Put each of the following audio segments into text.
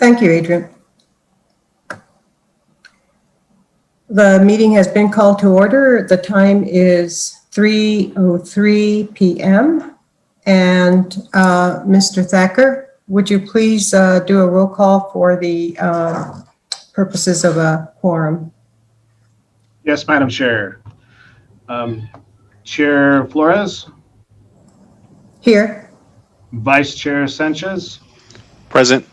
Thank you, Adrian. The meeting has been called to order. The time is 3:03 p.m. And Mr. Thacker, would you please do a roll call for the purposes of a quorum? Yes, Madam Chair. Chair Flores? Here. Vice Chair Sanchez? Present.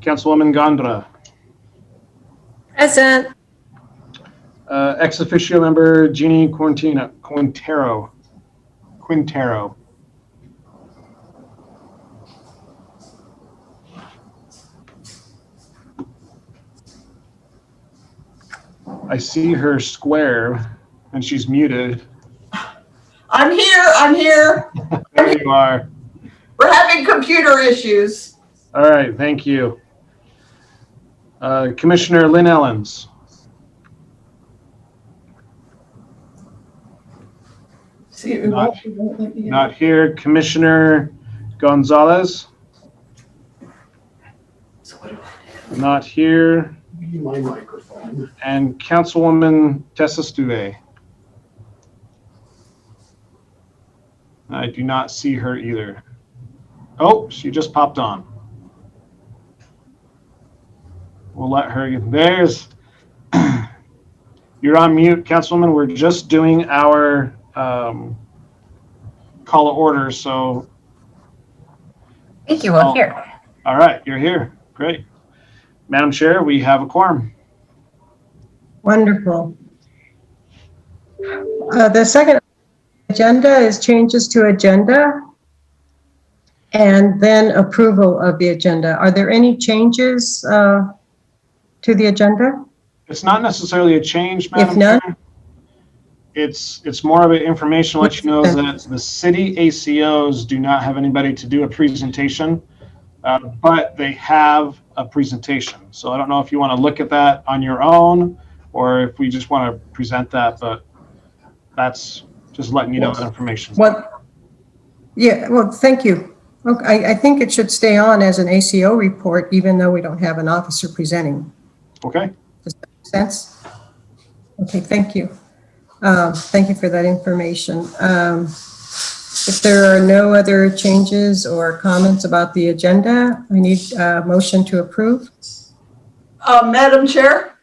Councilwoman Gondra? Present. Ex officio member Jeannie Quintero. I see her square and she's muted. I'm here. There you are. We're having computer issues. All right, thank you. Commissioner Lynn Ellens. Not here. Commissioner Gonzalez. Not here. My microphone. And Councilwoman Tessa Stuve. I do not see her either. Oh, she just popped on. We'll let her, there's, you're on mute, Councilwoman. We're just doing our call of order, so. Thank you, I'm here. All right, you're here, great. Madam Chair, we have a quorum. Wonderful. The second agenda is changes to agenda and then approval of the agenda. Are there any changes to the agenda? It's not necessarily a change, Madam If none, Chair. It's more of an information to let you know that the city ACOs do not have anybody to do a presentation, but they have a presentation. So I don't know if you want to look at that on your own or if we just want to present that, but that's just letting you know that information. what? Yeah, well, thank you. Okay, I think it should stay on as an ACO report, even though we don't have an officer presenting. Okay. Does that make sense? Okay, thank you. Thank you for that information. If there are no other changes or comments about the agenda, I need a motion to approve. Madam Chair,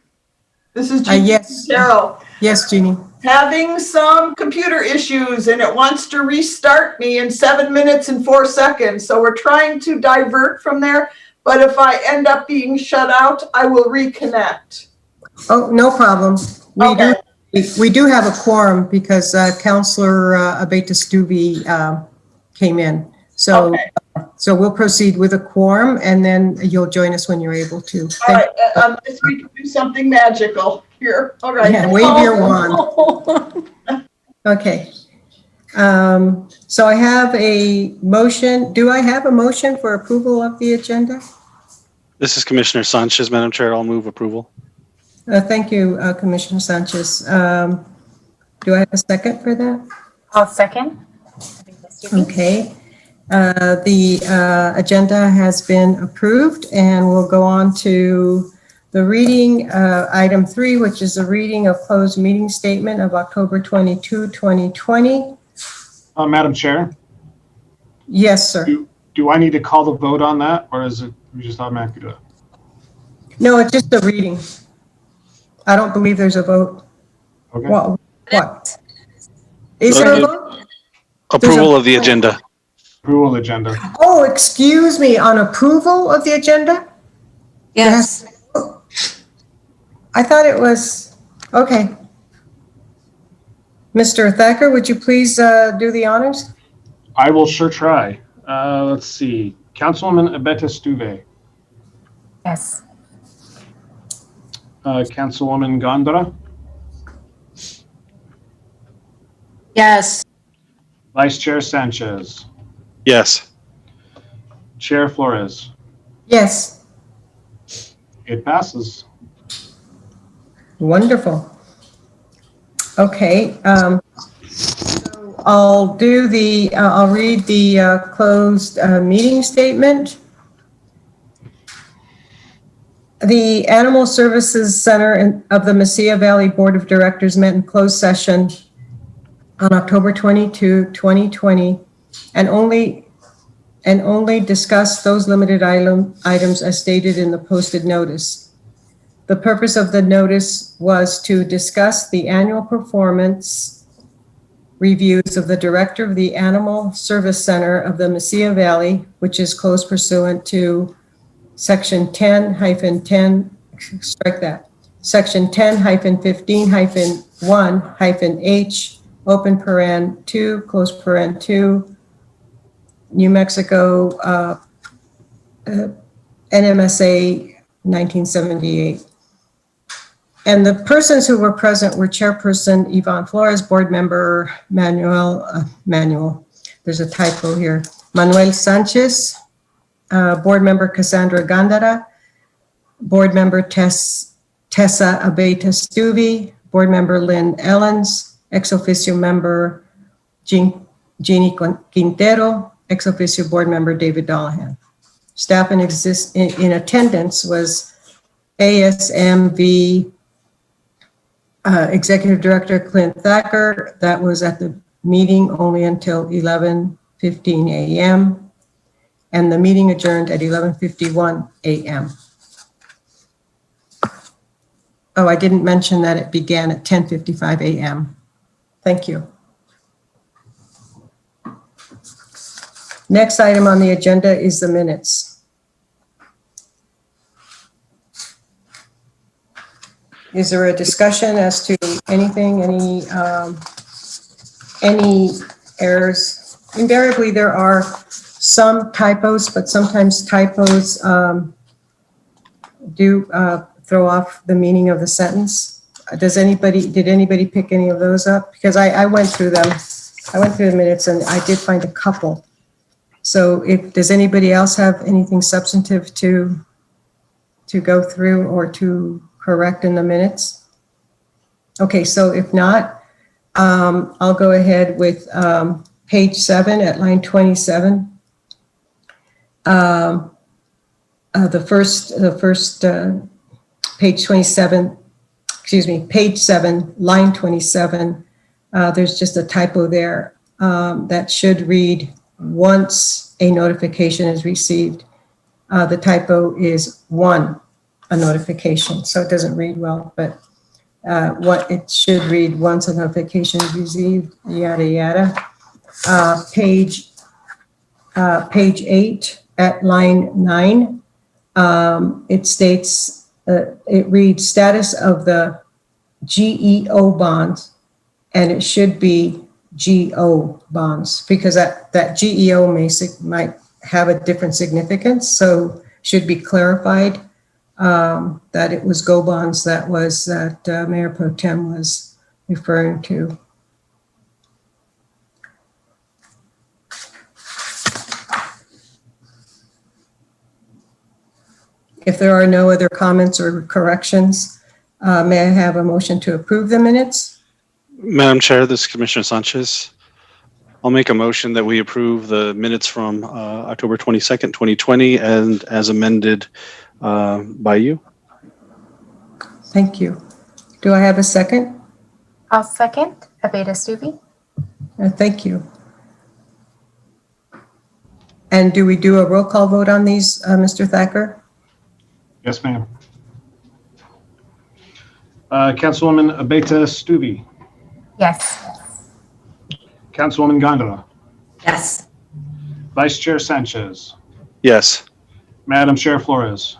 this is Jeannie Yes. Quintero. Yes, Jeannie. Having some computer issues and it wants to restart me in 7 minutes and 4 seconds. So we're trying to divert from there. But if I end up being shut out, I will reconnect. Oh, no problem. Okay. We do have a quorum because Councillor Abeta Stuve came in. So, Okay. So we'll proceed with a quorum and then you'll join us when you're able to. All right, unless we can do something magical here. All right. Yeah, wave your wand. Okay. So I have a motion. Do I have a motion for approval of the agenda? This is Commissioner Sanchez, Madam Chair. I'll move approval. Thank you, Commissioner Sanchez. Do I have a second for that? I'll second. Okay. The agenda has been approved and we'll go on to the reading, item 3, which is a reading of closed meeting statement of October 22, 2020. Madam Chair, Yes, sir. do I need to call the vote on that or is it we just automatically do it? No, it's just a reading. I don't believe there's a vote. Okay. What? Is there a vote? Approval of the agenda. Approval agenda. Oh, excuse me, on approval of the agenda? Yes. I thought it was, okay. Mr. Thacker, would you please do the honors? I will sure try. Let's see. Councilwoman Abeta Stuve. Yes. Councilwoman Gondra. Yes. Vice Chair Sanchez. Yes. Chair Flores. Yes. It passes. Wonderful. Okay. So I'll read the closed meeting statement. The Animal Services Center of the Mesilla Valley Board of Directors met in closed session on October 22, 2020, and only discussed those limited items as stated in the posted notice. The purpose of the notice was to discuss the annual performance reviews of the director of the Animal Service Center of the Mesilla Valley, which is closed pursuant to Section 10-10, strike that, Section 10-15-1-H, open paren 2, close paren 2, New Mexico NMSA 1978. And the persons who were present were Chairperson Yvonne Flores, Board Member Manuel, there's a typo here, Manuel Sanchez, Board Member Cassandra Gandara, Board Member Tessa Abeta Stuvi, Board Member Lynn Ellens, Ex Officio Member Jeannie Quintero, Ex Officio Board Member David Dollahan. Staff in attendance was ASMV Executive Director Clint Thacker. That was at the meeting only until 11:15 a.m. and the meeting adjourned at 11:51 a.m. Oh, I didn't mention that it began at 10:55 a.m. Thank you. Next item on the agenda is the minutes. Is there a discussion as to anything, any errors? Invariably, there are some typos, but sometimes typos do throw off the meaning of the sentence. Did anybody pick any of those up? Because I went through them. I went through the minutes and I did find a couple. So does anybody else have anything substantive to go through or to correct in the minutes? Okay, so if not, I'll go ahead with page 7 at line 27. The first page 27, excuse me, page 7, line 27, there's just a typo there that should read once a notification is received. The typo is one a notification, so it doesn't read well, but what it should read once a notification is received, yada, yada. Page 8 at line 9, it states, it reads status of the GEO bonds, and it should be GO bonds, because that GEO might have a different significance, so should be clarified that it was GO bonds that Mayor Pro Tem was referring to. If there are no other comments or corrections, may I have a motion to approve the minutes? Madam Chair, this is Commissioner Sanchez. I'll make a motion that we approve the minutes from October 22nd, 2020, and as amended by you. Thank you. Do I have a second? I'll second. Abeta Stuvi. Thank you. And do we do a roll call vote on these, Mr. Thacker? Yes, ma'am. Councilwoman Abeta Stuvi. Yes. Councilwoman Gondala. Yes. Vice Chair Sanchez. Yes. Madam Chair Flores.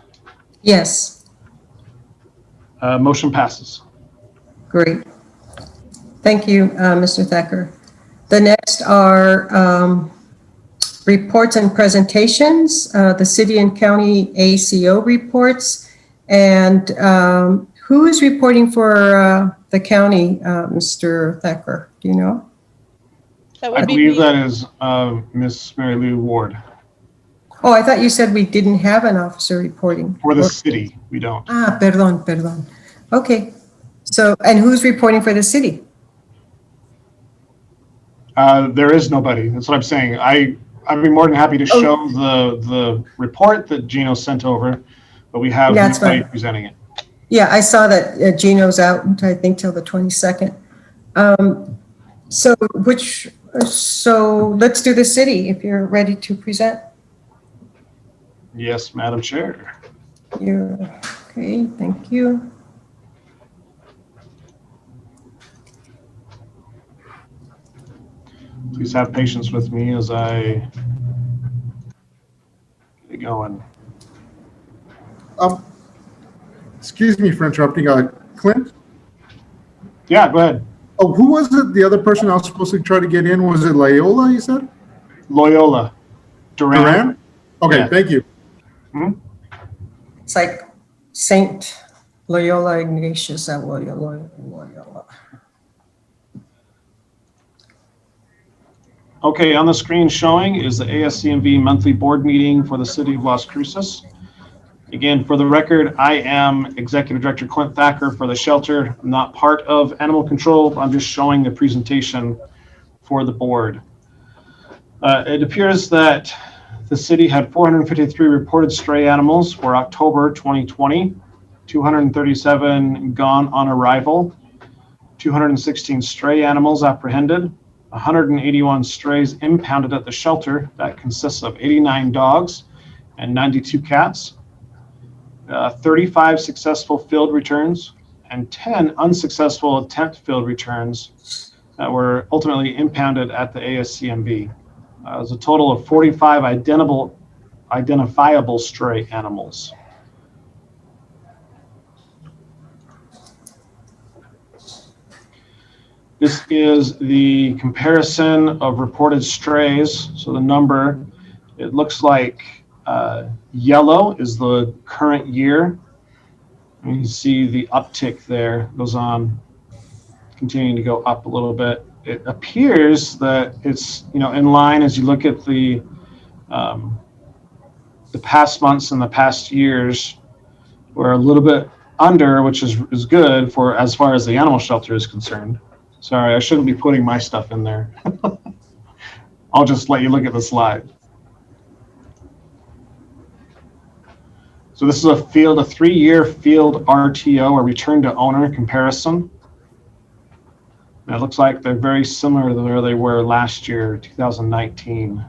Yes. Motion passes. Great. Thank you, Mr. Thacker. The next are reports and presentations, the city and county ACO reports. And who is reporting for the county, Mr. Thacker? Do you know? I believe that is Miss Mary Lou Ward. Oh, I thought you said we didn't have an officer reporting. For the city, we don't. Ah, perdón. Okay. So, and who's reporting for the city? There is nobody. That's what I'm saying. I'd be more than happy to show the report that Gino sent over, but we have That's nobody fine. presenting it. Yeah, I saw that Gino's out, I think, till the 22nd. So let's do the city if you're ready to present. Yes, Madam Chair. Okay, thank you. Please have patience with me as I get going. Excuse me for interrupting. Clint? Yeah, go ahead. Oh, who was it? The other person I was supposed to try to get in? Was it Loyola, you said? Loyola. Duran? Okay, Yeah. thank you. It's like Saint Loyola Ignatius at Loyola. Okay, on the screen showing is the ASCMV monthly board meeting for the city of Las Cruces. Again, for the record, I am Executive Director Clint Thacker for the shelter. I'm not part of animal control. I'm just showing the presentation for the board. It appears that the city had 453 reported stray animals for October 2020, 237 gone on arrival, 216 stray animals apprehended, 181 strays impounded at the shelter. That consists of 89 dogs and 92 cats, 35 successful field returns, and 10 unsuccessful attempt field returns that were ultimately impounded at the ASCMV. There's a total of 45 identifiable stray animals. This is the comparison of reported strays. So the number, it looks like yellow is the current year. And you see the uptick there goes on, continuing to go up a little bit. It appears that it's, in line as you look at the past months and the past years. We're a little bit under, which is good for as far as the animal shelter is concerned. Sorry, I shouldn't be putting my stuff in there. I'll just let you look at the slide. So this is a 3-year field RTO, or return to owner comparison. And it looks like they're very similar to where they were last year, 2019.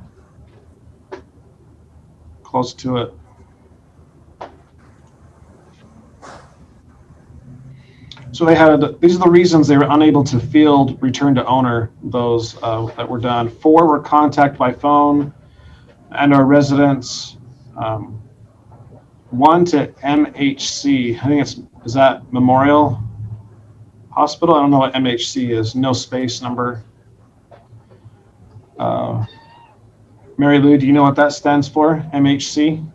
Close to it. So they had, these are the reasons they were unable to field return to owner those that were done. 4 were contact by phone and our residents. 1 to MHC, I think is that Memorial Hospital? I don't know what MHC is, no space number. Mary Lou, do you know what that stands for, MHC?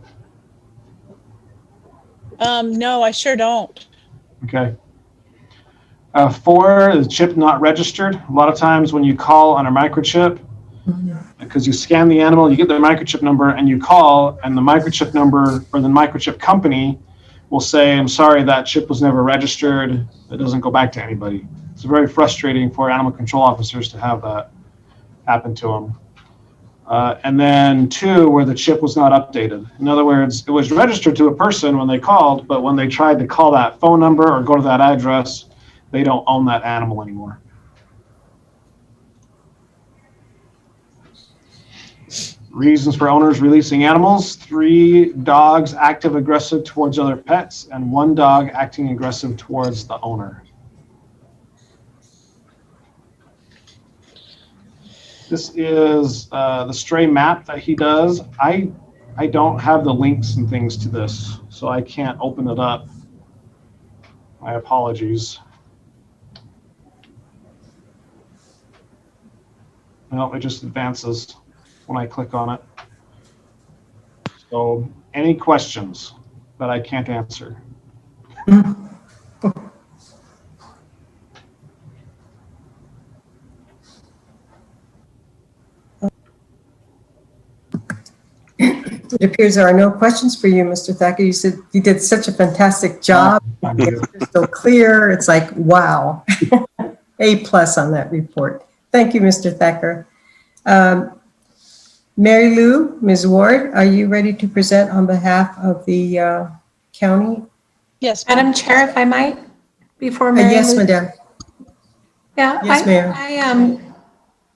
No, I sure don't. Okay. 4, the chip not registered. A lot of times when you call on a microchip, because you scan the animal, you get the microchip number and you call, and the microchip number or the microchip company will say, I'm sorry, that chip was never registered. It doesn't go back to anybody. It's very frustrating for animal control officers to have that happen to them. And then 2, where the chip was not updated. In other words, it was registered to a person when they called, but when they tried to call that phone number or go to that address, they don't own that animal anymore. Reasons for owners releasing animals: 3 dogs active aggressive towards other pets and 1 dog acting aggressive towards the owner. This is the stray map that he does. I don't have the links and things to this, so I can't open it up. My apologies. No, it just advances when I click on it. So any questions that I can't answer? It appears there are no questions for you, Mr. Thacker. You said you did such a fantastic job. It's crystal clear. It's like, wow. A+ on that report. Thank you, Mr. Thacker. Mary Lou, Ms. Ward, are you ready to present on behalf of the County. Yes, Madam Chair, if I might, before Mary. Yes, moves- Madam. Yeah, Yes, ma'am. I am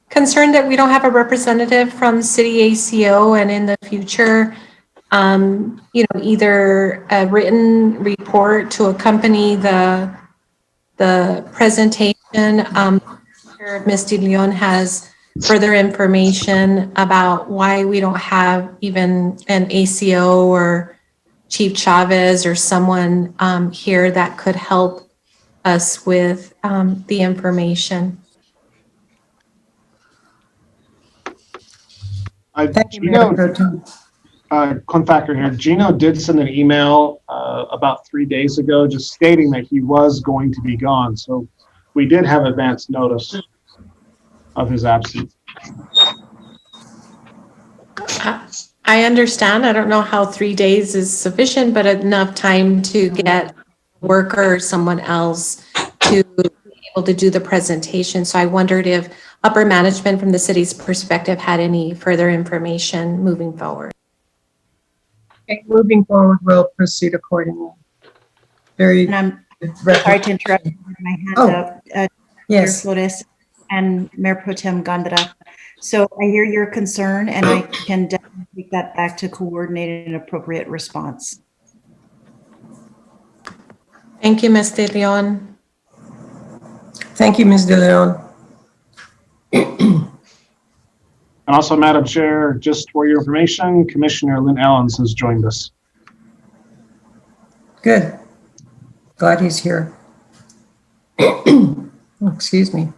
concerned that we don't have a representative from city ACO, and in the future, either a written report to accompany the presentation. Ms. De Leon has further information about why we don't have even an ACO or Chief Chavez or someone here that could help us with the information. Thank you, Madam Pro Tem. Clint Thacker here. Gino did send an email about 3 days ago just stating that he was going to be gone. So we did have advance notice of his absence. I understand. I don't know how 3 days is sufficient, but enough time to get a worker or someone else to be able to do the presentation. So I wondered if upper management from the city's perspective had any further information moving forward. Okay, moving forward, we'll proceed accordingly. Very And I'm good sorry to interrupt. My hand Oh, up. Mayor yes. Flores and Mayor Pro Tem Gondra. So I hear your concern, and I can definitely take that back to coordinate an appropriate response. Thank you, Ms. De Leon. Thank you, Ms. De Leon. And also, Madam Chair, just for your information, Commissioner Lynn Ellens has joined us. Good. Glad he's here. Excuse me.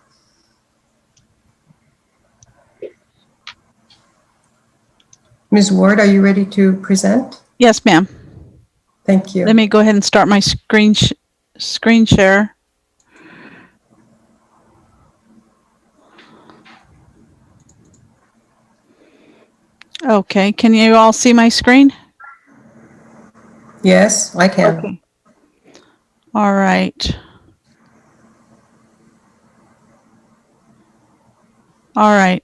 Ms. Ward, are you ready to present? Yes, ma'am. Thank you. Let me go ahead and start my screen share. Okay, can you all see my screen? Yes, I can. Okay. All right. All right.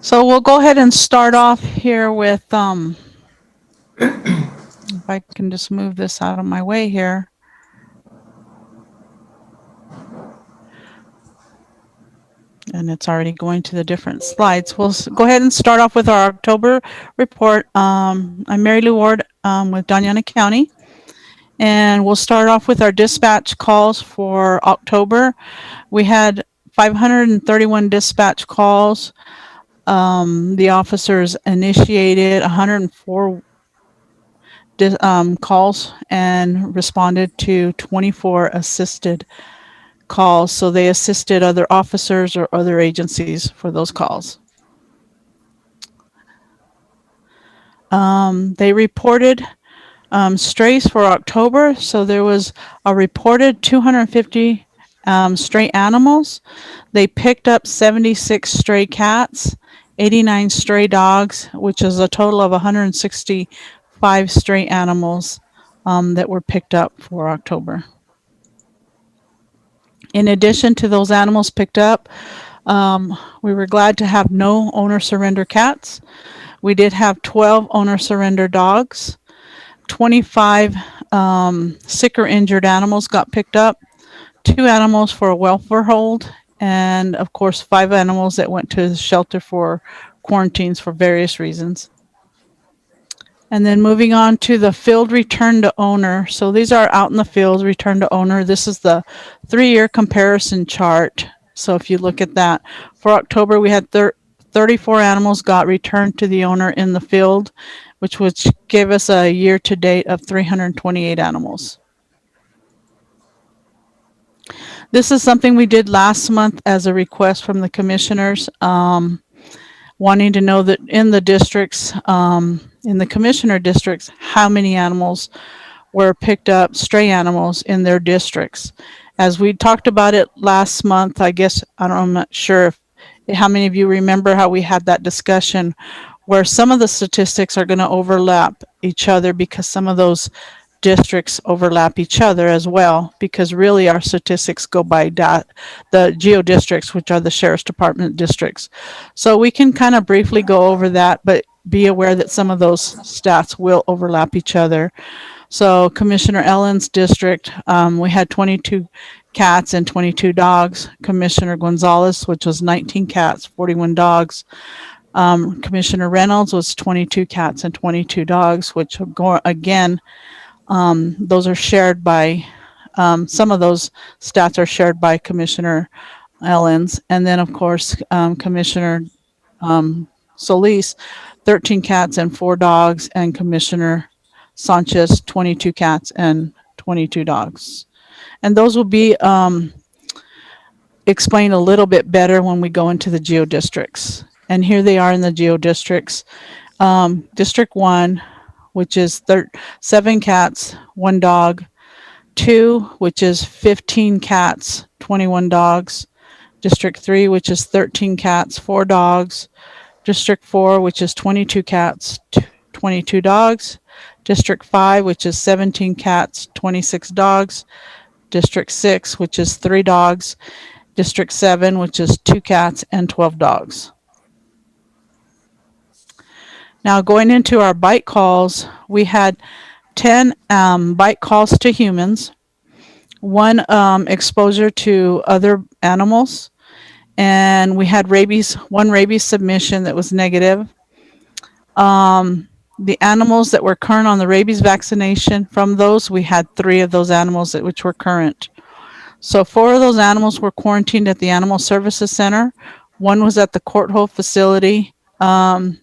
So we'll go ahead and start off here with, if I can just move this out of my way here. And it's already going to the different slides. We'll go ahead and start off with our October report. I'm Mary Lou Ward with Doñana County. And we'll start off with our dispatch calls for October. We had 531 dispatch calls. The officers initiated 104 calls and responded to 24 assisted calls. So they assisted other officers or other agencies for those calls. They reported strays for October. So there was a reported 250 stray animals. They picked up 76 stray cats, 89 stray dogs, which is a total of 165 stray animals that were picked up for October. In addition to those animals picked up, we were glad to have no owner surrender cats. We did have 12 owner surrender dogs. 25 sick or injured animals got picked up. 2 animals for a welfare hold, and of course 5 animals that went to the shelter for quarantines for various reasons. And then moving on to the field return to owner. So these are out in the field return to owner. This is the 3-year comparison chart. So if you look at that, for October we had 34 animals got returned to the owner in the field, which gave us a year to date of 328 animals. This is something we did last month as a request from the commissioners, wanting to know that in the districts, in the commissioner districts, how many animals were picked up, stray animals in their districts. As we talked about it last month, I guess, I'm not sure how many of you remember how we had that discussion where some of the statistics are going to overlap each other because some of those districts overlap each other as well, because really our statistics go by the geo districts, which are the sheriff's department districts. So we can kind of briefly go over that, but be aware that some of those stats will overlap each other. So Commissioner Ellen's district, we had 22 cats and 22 dogs. Commissioner Gonzalez, which was 19 cats, 41 dogs. Commissioner Reynolds was 22 cats and 22 dogs, which again, those are shared by, some of those stats are shared by Commissioner Ellens. And then of course, Commissioner Solis, 13 cats and 4 dogs, and Commissioner Sanchez, 22 cats and 22 dogs. And those will be explained a little bit better when we go into the geo districts. And here they are in the geo districts. District 1, which is 7 cats, 1 dog. 2, which is 15 cats, 21 dogs. District 3, which is 13 cats, 4 dogs. District 4, which is 22 cats, 22 dogs. District 5, which is 17 cats, 26 dogs. District 6, which is 3 dogs. District 7, which is 2 cats and 12 dogs. Now going into our bite calls, we had 10 bite calls to humans, 1 exposure to other animals, and we had 1 rabies submission that was negative. The animals that were current on the rabies vaccination, from those, we had 3 of those animals which were current. So 4 of those animals were quarantined at the Animal Services Center. 1 was at the Courthouse facility. And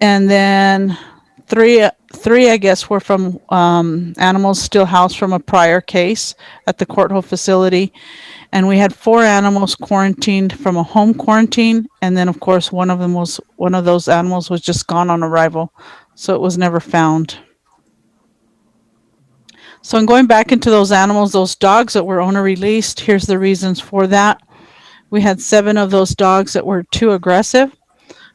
then 3, I guess, were from animals still housed from a prior case at the Courthouse facility. And we had 4 animals quarantined from a home quarantine. And then, of course, one of those animals was just gone on arrival. So it was never found. So in going back into those animals, those dogs that were owner released, here's the reasons for that. We had 7 of those dogs that were too aggressive.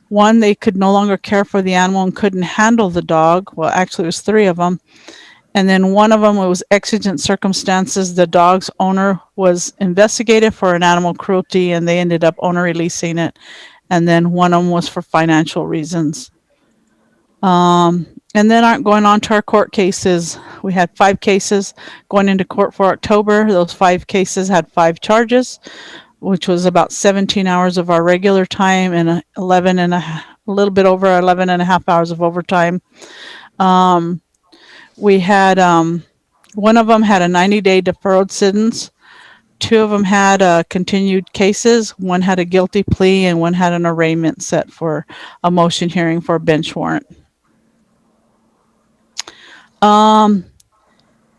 1, they could no longer care for the animal and couldn't handle the dog. Well, actually, it was 3 of them. And then 1 of them, it was exigent circumstances. The dog's owner was investigated for an animal cruelty, and they ended up owner releasing it. And then 1 of them was for financial reasons. And then going on to our court cases, we had 5 cases going into court for October. Those 5 cases had 5 charges, which was about 17 hours of our regular time and a little bit over 11 and a half hours of overtime. We had 1 of them had a 90-day deferred sentence. 2 of them had continued cases. 1 had a guilty plea, and 1 had an arraignment set for a motion hearing for a bench warrant.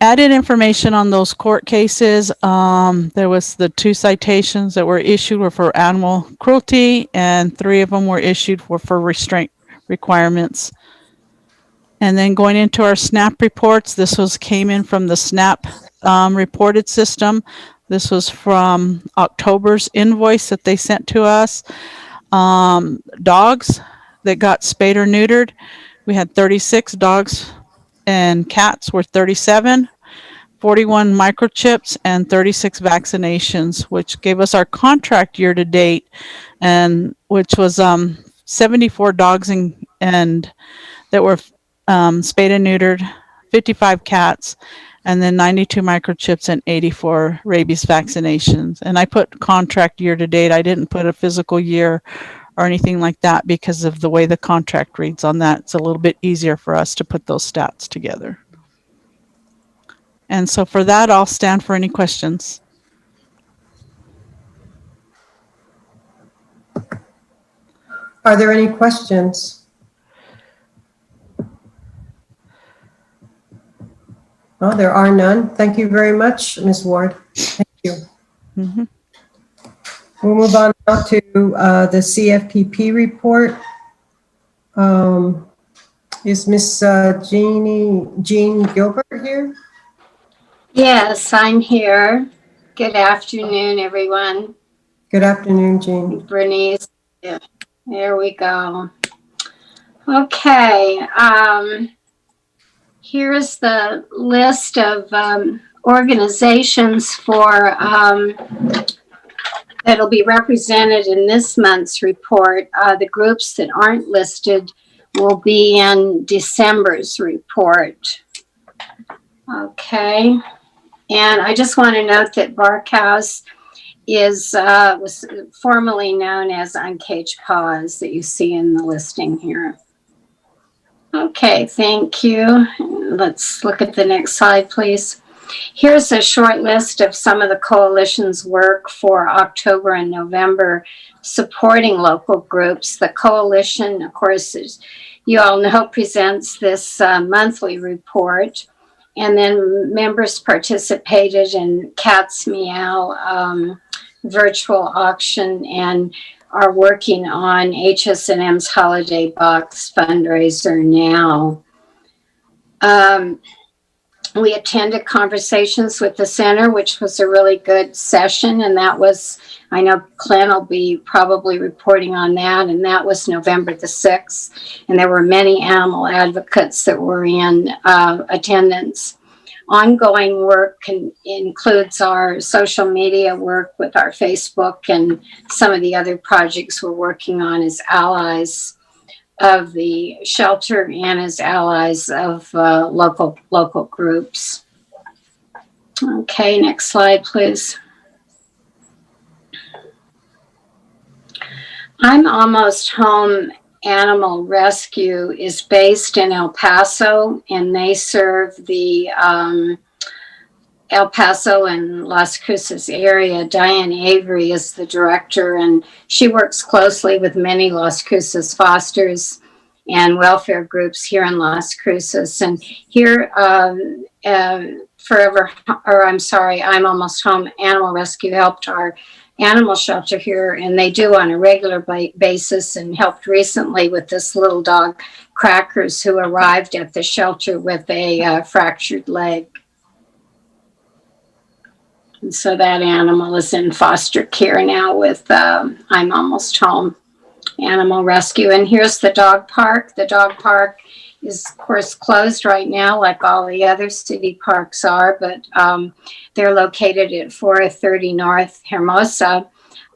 Added information on those court cases. There was the 2 citations that were issued were for animal cruelty, and 3 of them were issued for restraint requirements. And then going into our SNAP reports, this came in from the SNAP reported system. This was from October's invoice that they sent to us. Dogs that got spayed or neutered, we had 36 dogs, and cats were 37, 41 microchips, and 36 vaccinations, which gave us our contract year to date, and which was 74 dogs and that were spayed and neutered, 55 cats, and then 92 microchips and 84 rabies vaccinations. And I put contract year to date. I didn't put a physical year or anything like that because of the way the contract reads on that. It's a little bit easier for us to put those stats together. And so for that, I'll stand for any questions. Are there any questions? Oh, there are none. Thank you very much, Ms. Ward. Thank you. Mm-hmm. We'll move on now to the CFPP report. Is Miss Jean Gilbert here? Yes, I'm here. Good afternoon, everyone. Good afternoon, Jean. Bernice, yeah, there we go. Okay, here's the list of organizations for that'll be represented in this month's report. The groups that aren't listed will be in December's report. Okay. And I just want to note that Barkhouse was formerly known as Uncaged Paws that you see in the listing here. Okay, thank you. Let's look at the next slide, please. Here's a short list of some of the coalition's work for October and November supporting local groups. The coalition, of course, as you all know, presents this monthly report. And then members participated in Cat's Meow virtual auction and are working on HSNM's Holiday Box fundraiser now. We attended Conversations with the Center, which was a really good session. And that was, I know Clint will be probably reporting on that. And that was November the 6th. And there were many animal advocates that were in attendance. Ongoing work includes our social media work with our Facebook and some of the other projects we're working on as allies of the shelter and as allies of local groups. Okay, next slide, please. I'm Almost Home Animal Rescue is based in El Paso, and they serve the El Paso and Las Cruces area. Diane Avery is the director, and she works closely with many Las Cruces fosters and welfare groups here in Las Cruces. And here, I'm Almost Home Animal Rescue helped our animal shelter here, and they do on a regular basis, and helped recently with this little dog, Crackers, who arrived at the shelter with a fractured leg. And so that animal is in foster care now with I'm Almost Home Animal Rescue. And here's the dog park. The dog park is, of course, closed right now, like all the other city parks are, but they're located at 430 North Hermosa,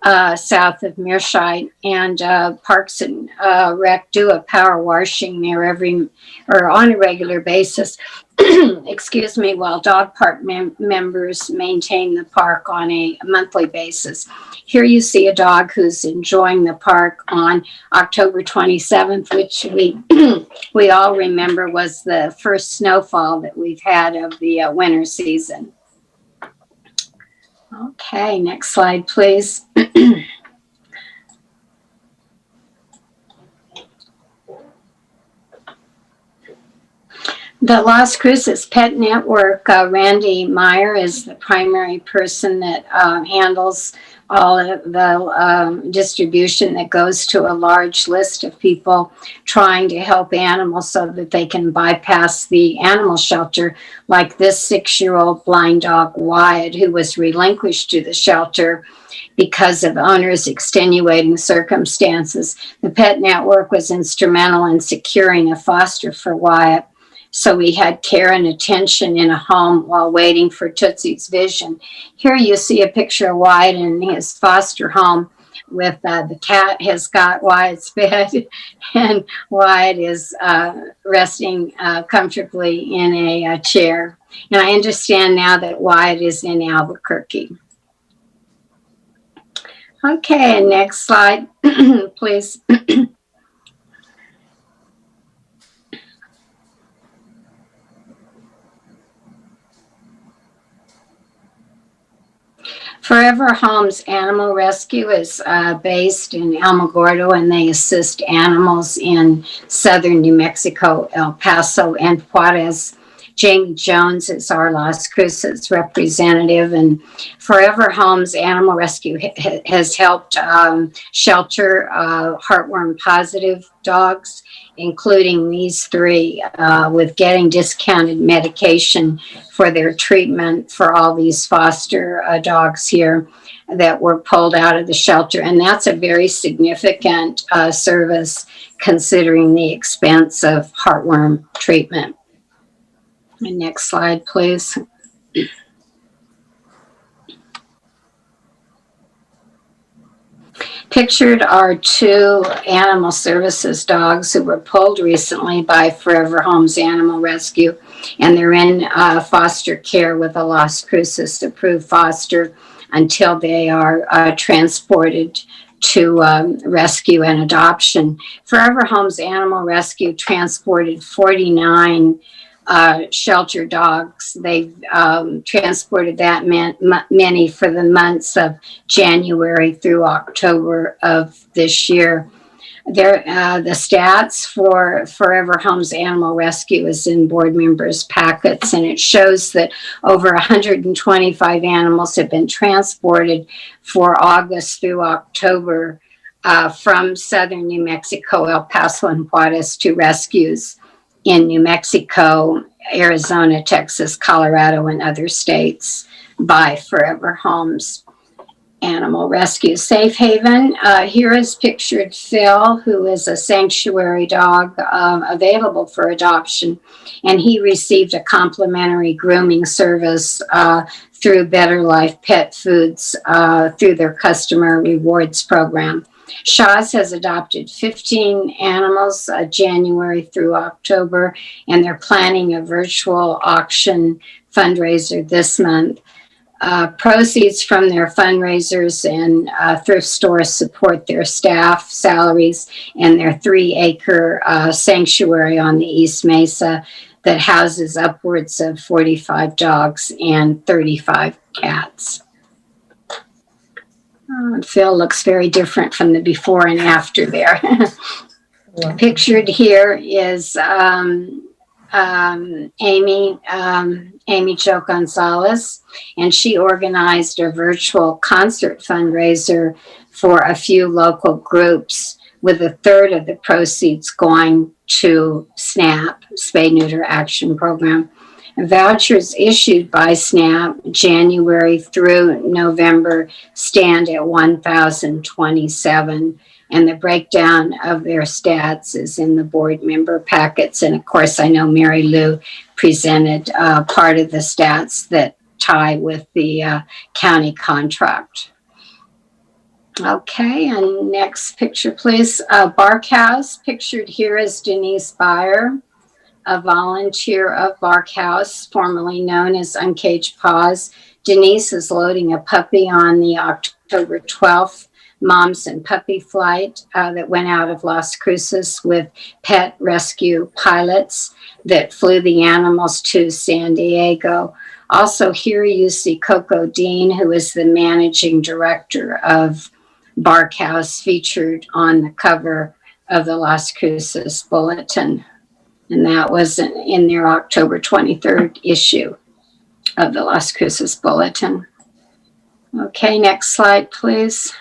south of Mearshite, and Parks and Rec do a power washing there on a regular basis. Excuse me, while dog park members maintain the park on a monthly basis. Here you see a dog who's enjoying the park on October 27th, which we all remember was the first snowfall that we've had of the winter season. Okay, next slide, please. The Las Cruces Pet Network, Randy Meyer is the primary person that handles all of the distribution that goes to a large list of people trying to help animals so that they can bypass the animal shelter, like this 6-year-old blind dog, Wyatt, who was relinquished to the shelter because of owners' extenuating circumstances. The Pet Network was instrumental in securing a foster for Wyatt. So we had care and attention in a home while waiting for Tootsie's vision. Here you see a picture of Wyatt in his foster home with the cat has got Wyatt's bed, and Wyatt is resting comfortably in a chair. And I understand now that Wyatt is in Albuquerque. Okay, and next slide, please. Forever Homes Animal Rescue is based in Alamogordo, and they assist animals in southern New Mexico, El Paso, and Juarez. Jamie Jones is our Las Cruces representative, and Forever Homes Animal Rescue has helped shelter heartworm positive dogs, including these 3, with getting discounted medication for their treatment for all these foster dogs here that were pulled out of the shelter. And that's a very significant service considering the expense of heartworm treatment. And next slide, please. Pictured are two animal services dogs who were pulled recently by Forever Homes Animal Rescue, and they're in foster care with a Las Cruces approved foster until they are transported to rescue and adoption. Forever Homes Animal Rescue transported 49 shelter dogs. They've transported that many for the months of January through October of this year. The stats for Forever Homes Animal Rescue is in board members' packets, and it shows that over 125 animals have been transported for August through October from southern New Mexico, El Paso, and Juarez to rescues in New Mexico, Arizona, Texas, Colorado, and other states by Forever Homes Animal Rescue. Safe Haven, here is pictured Phil, who is a sanctuary dog available for adoption, and he received a complimentary grooming service through Better Life Pet Foods through their customer rewards program. Shaw's has adopted 15 animals January through October, and they're planning a virtual auction fundraiser this month. Proceeds from their fundraisers and thrift stores support their staff salaries and their 3-acre sanctuary on the East Mesa that houses upwards of 45 dogs and 35 cats. Phil looks very different from the before and after there. Pictured here is Amy Jo Gonzalez, and she organized a virtual concert fundraiser for a few local groups, with a third of the proceeds going to SNAP, Spay Neuter Action Program. Vouchers issued by SNAP January through November stand at 1,027. And the breakdown of their stats is in the board member packets. And of course, I know Mary Lou presented part of the stats that tie with the county contract. Okay, and next picture, please. Barkhouse, pictured here is Denise Byer, a volunteer of Barkhouse, formerly known as Uncaged Paws. Denise is loading a puppy on the October 12th Moms and Puppy flight that went out of Las Cruces with pet rescue pilots that flew the animals to San Diego. Also here you see Coco Dean, who is the managing director of Barkhouse, featured on the cover of the Las Cruces Bulletin. And that was in their October 23rd issue of the Las Cruces Bulletin. Okay, next slide, please.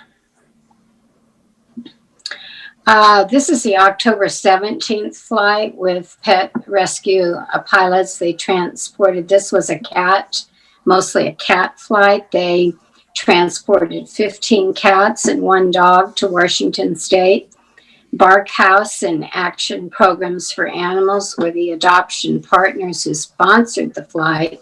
This is the October 17th flight with pet rescue pilots. They transported, this was a cat, mostly a cat flight. They transported 15 cats and 1 dog to Washington State. Barkhouse and Action Programs for Animals were the adoption partners who sponsored the flight.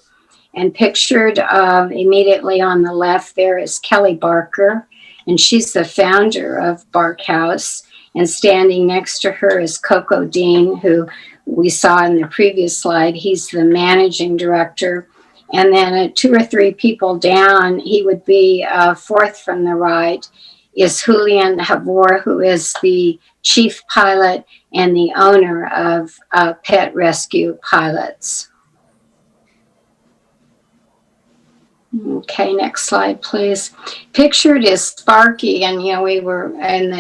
And pictured immediately on the left there is Kelly Barker, and she's the founder of Barkhouse. And standing next to her is Coco Dean, who we saw in the previous slide. He's the managing director. And then 2 or 3 people down, he would be fourth from the right, is Julian Havor, who is the chief pilot and the owner of Pet Rescue Pilots. Okay, next slide, please. Pictured is Sparky, and we were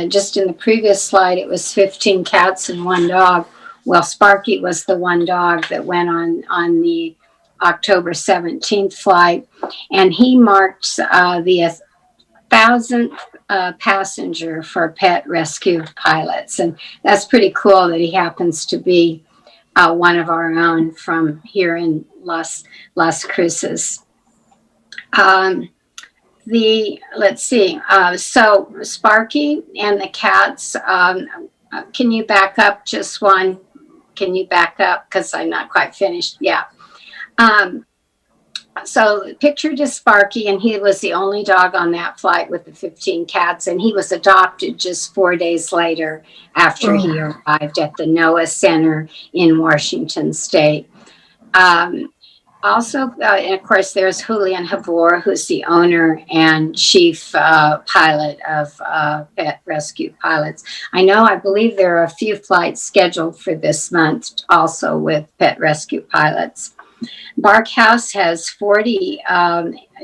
just in the previous slide, it was 15 cats and 1 dog. Well, Sparky was the 1 dog that went on the October 17th flight, and he marked the 1,000th passenger for Pet Rescue Pilots, and that's pretty cool that he happens to be one of our own from here in Las Cruces. Let's see, so Sparky and the cats, can you back up just one? Can you back up? Because I'm not quite finished. Yeah. So picture to Sparky, and he was the only dog on that flight with the 15 cats, and he was adopted just 4 days later after he arrived at the NOAA Center in Washington State. Also, and of course, there's Julian Havor, who's the owner and chief pilot of Pet Rescue Pilots. I believe there are a few flights scheduled for this month also with Pet Rescue Pilots. Bark House has 40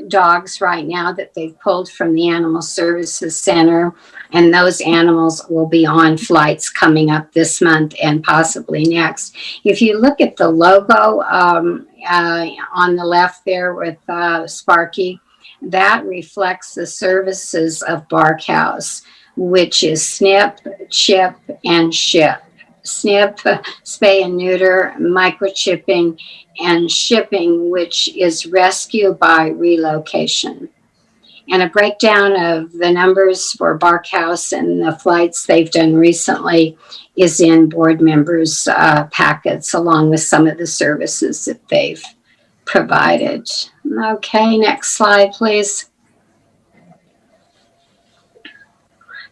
dogs right now that they've pulled from the Animal Services Center, and those animals will be on flights coming up this month and possibly next. If you look at the logo on the left there with Sparky, that reflects the services of Bark House, which is SNP, CHIP, and SHIP. SNP, spay and neuter, microchipping, and shipping, which is rescue by relocation. And a breakdown of the numbers for Bark House and the flights they've done recently is in board members' packets, along with some of the services that they've provided. Okay, next slide, please.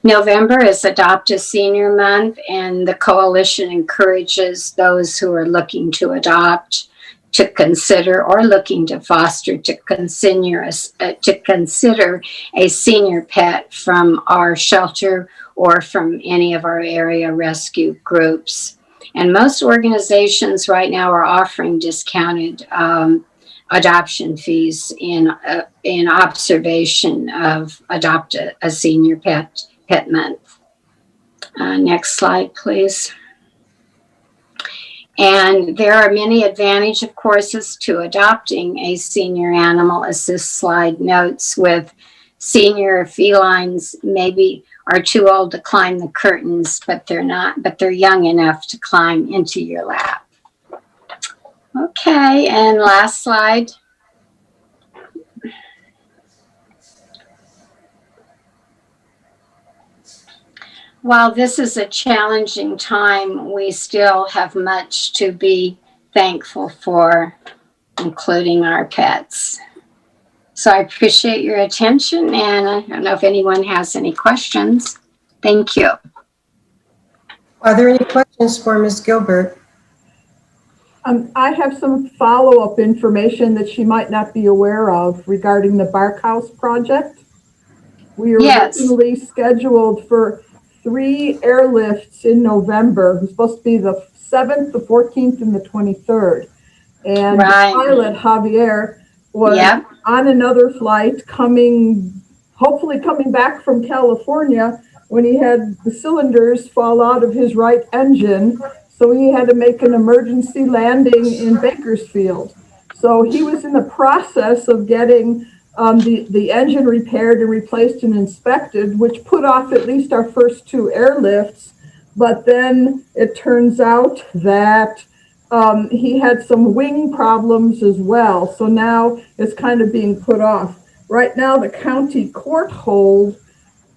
November is Adopt a Senior Month, and the coalition encourages those who are looking to adopt to consider, or looking to foster, to consider a senior pet from our shelter or from any of our area rescue groups. And most organizations right now are offering discounted adoption fees in observation of Adopt a Senior Pet Month. Next slide, please. And there are many advantages, of course, to adopting a senior animal, as this slide notes, with senior felines maybe are too old to climb the curtains, but they're young enough to climb into your lap. Okay, and last slide. While this is a challenging time, we still have much to be thankful for, including our pets. So I appreciate your attention, and I don't know if anyone has any questions. Thank you. Are there any questions for Ms. Gilbert? I have some follow-up information that she might not be aware of regarding the Bark House project. We are originally scheduled for 3 airlifts in November. It was supposed to be the 7th, the 14th, and the 23rd. And the pilot, Javier, was on another flight hopefully coming back from California, when he had the cylinders fall out of his right engine. So he had to make an emergency landing in Bakersfield. So he was in the process of getting the engine repaired and replaced and inspected, which put off at least our first 2 airlifts. But then it turns out that he had some wing problems as well. So now it's kind of being put off. Right now, the county court hold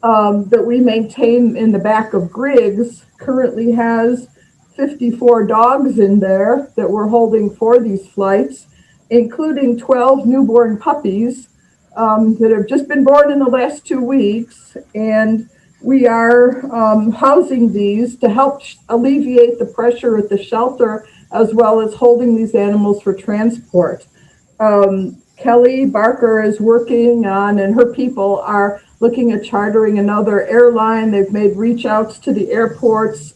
that we maintain in the back of Griggs currently has 54 dogs in there that we're holding for these flights, including 12 newborn puppies that have just been born in the last 2 weeks. And we are housing these to help alleviate the pressure at the shelter, as well as holding these animals for transport. Kelly Barker is working on, and her people are looking at chartering another airline. They've made reach outs to the airports.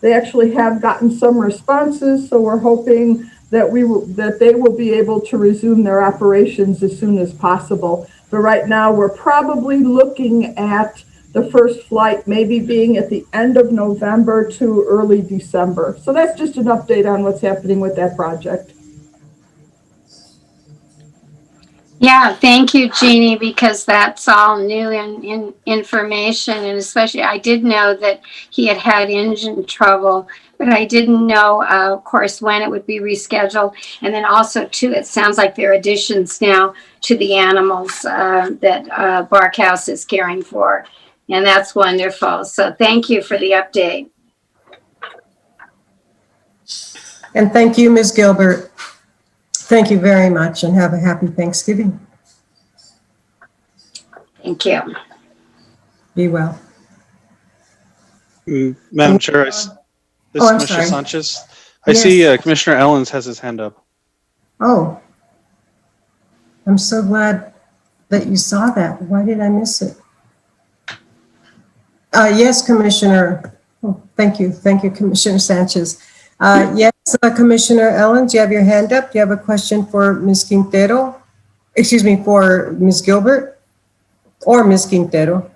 They actually have gotten some responses, so we're hoping that they will be able to resume their operations as soon as possible. But right now, we're probably looking at the first flight maybe being at the end of November to early December. So that's just an update on what's happening with that project. Yeah, thank you, Jeannie, because that's all new information. And especially, I did know that he had engine trouble, but I didn't know, of course, when it would be rescheduled. And then also, too, it sounds like there are additions now to the animals that Bark House is caring for. And that's wonderful. So thank you for the update. And thank you, Ms. Gilbert. Thank you very much and have a happy Thanksgiving. Thank you. Be well. Madam Chair, this is Oh, I'm Commissioner sorry. Sanchez. I Yes. see Commissioner Ellens has his hand up. Oh, I'm so glad that you saw that. Why did I miss it? Yes, Commissioner. Oh, thank you. Thank you, Commissioner Sanchez. Yes, Commissioner Ellens, you have your hand up. Do you have a question for Ms. Quintero? Excuse me, for Ms. Gilbert or Ms. Quintero?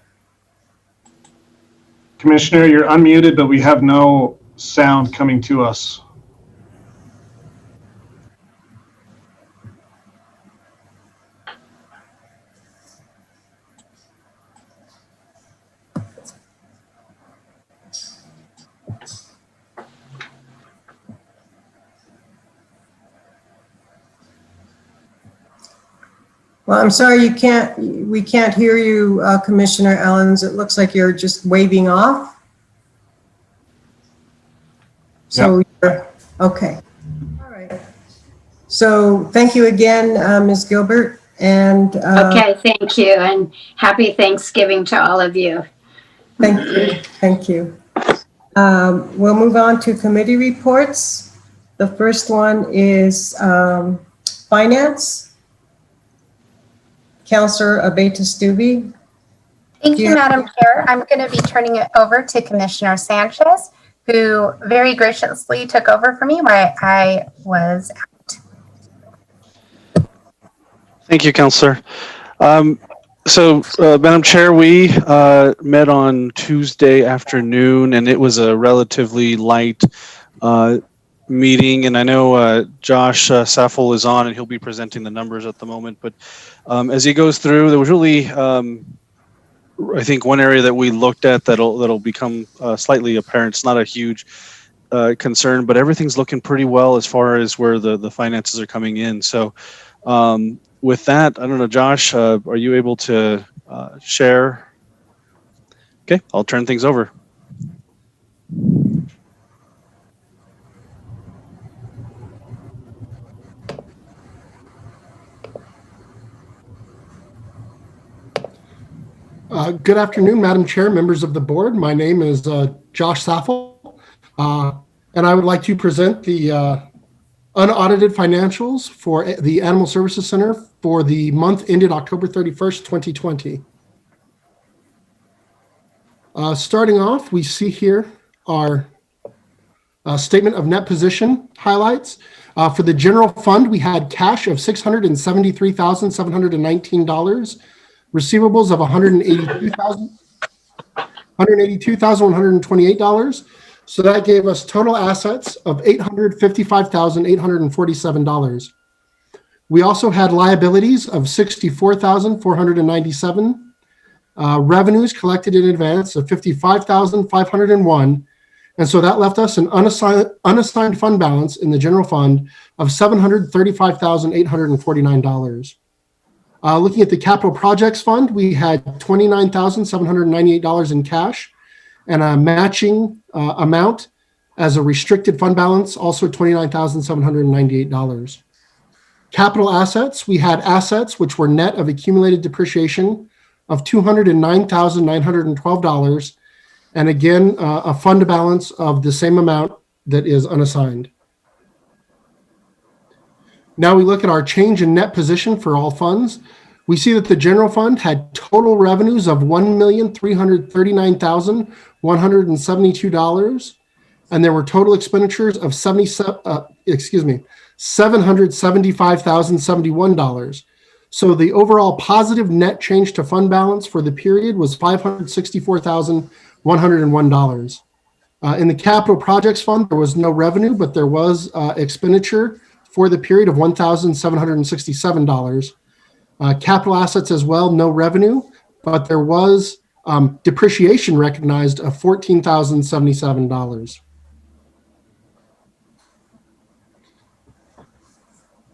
Commissioner, you're unmuted, but we have no sound coming to us. Well, I'm sorry we can't hear you, Commissioner Ellens. It looks like you're just waving off. So, okay. All right. So thank you again, Ms. Gilbert. And Okay, thank you, and happy Thanksgiving to all of you. Thank you. Thank you. We'll move on to committee reports. The first one is Finance. Councilor Abeyta-Stube. Thank you, Madam Chair. I'm going to be turning it over to Commissioner Sanchez, who very graciously took over for me while I was out. Thank you, Councilor. Madam Chair, we met on Tuesday afternoon, and it was a relatively light meeting. And I know Josh Saffel is on, and he'll be presenting the numbers at the moment. But as he goes through, there was really, I think, one area that we looked at that'll become slightly apparent. It's not a huge concern, but everything's looking pretty well as far as where the finances are coming in. So with that, I don't know, Josh, are you able to share? Okay, I'll turn things over. Good afternoon, Madam Chair, members of the board. My name is Josh Saffel, and I would like to present the unaudited financials for the Animal Services Center for the month ended October 31st, 2020. Starting off, we see here our statement of net position highlights. For the general fund, we had cash of $673,719. Receivables of $182,128. So that gave us total assets of $855,847. We also had liabilities of $64,497. Revenues collected in advance of $55,501. And so that left us an unassigned fund balance in the general fund of $735,849. Looking at the capital projects fund, we had $29,798 in cash and a matching amount as a restricted fund balance, also $29,798. Capital assets, we had assets which were net of accumulated depreciation of $209,912. And again, a fund balance of the same amount that is unassigned. Now we look at our change in net position for all funds. We see that the general fund had total revenues of $1,339,172, and there were total expenditures of $775,071. So the overall positive net change to fund balance for the period was $564,101. In the capital projects fund, there was no revenue, but there was expenditure for the period of $1,767. Capital assets as well, no revenue, but there was depreciation recognized of $14,077.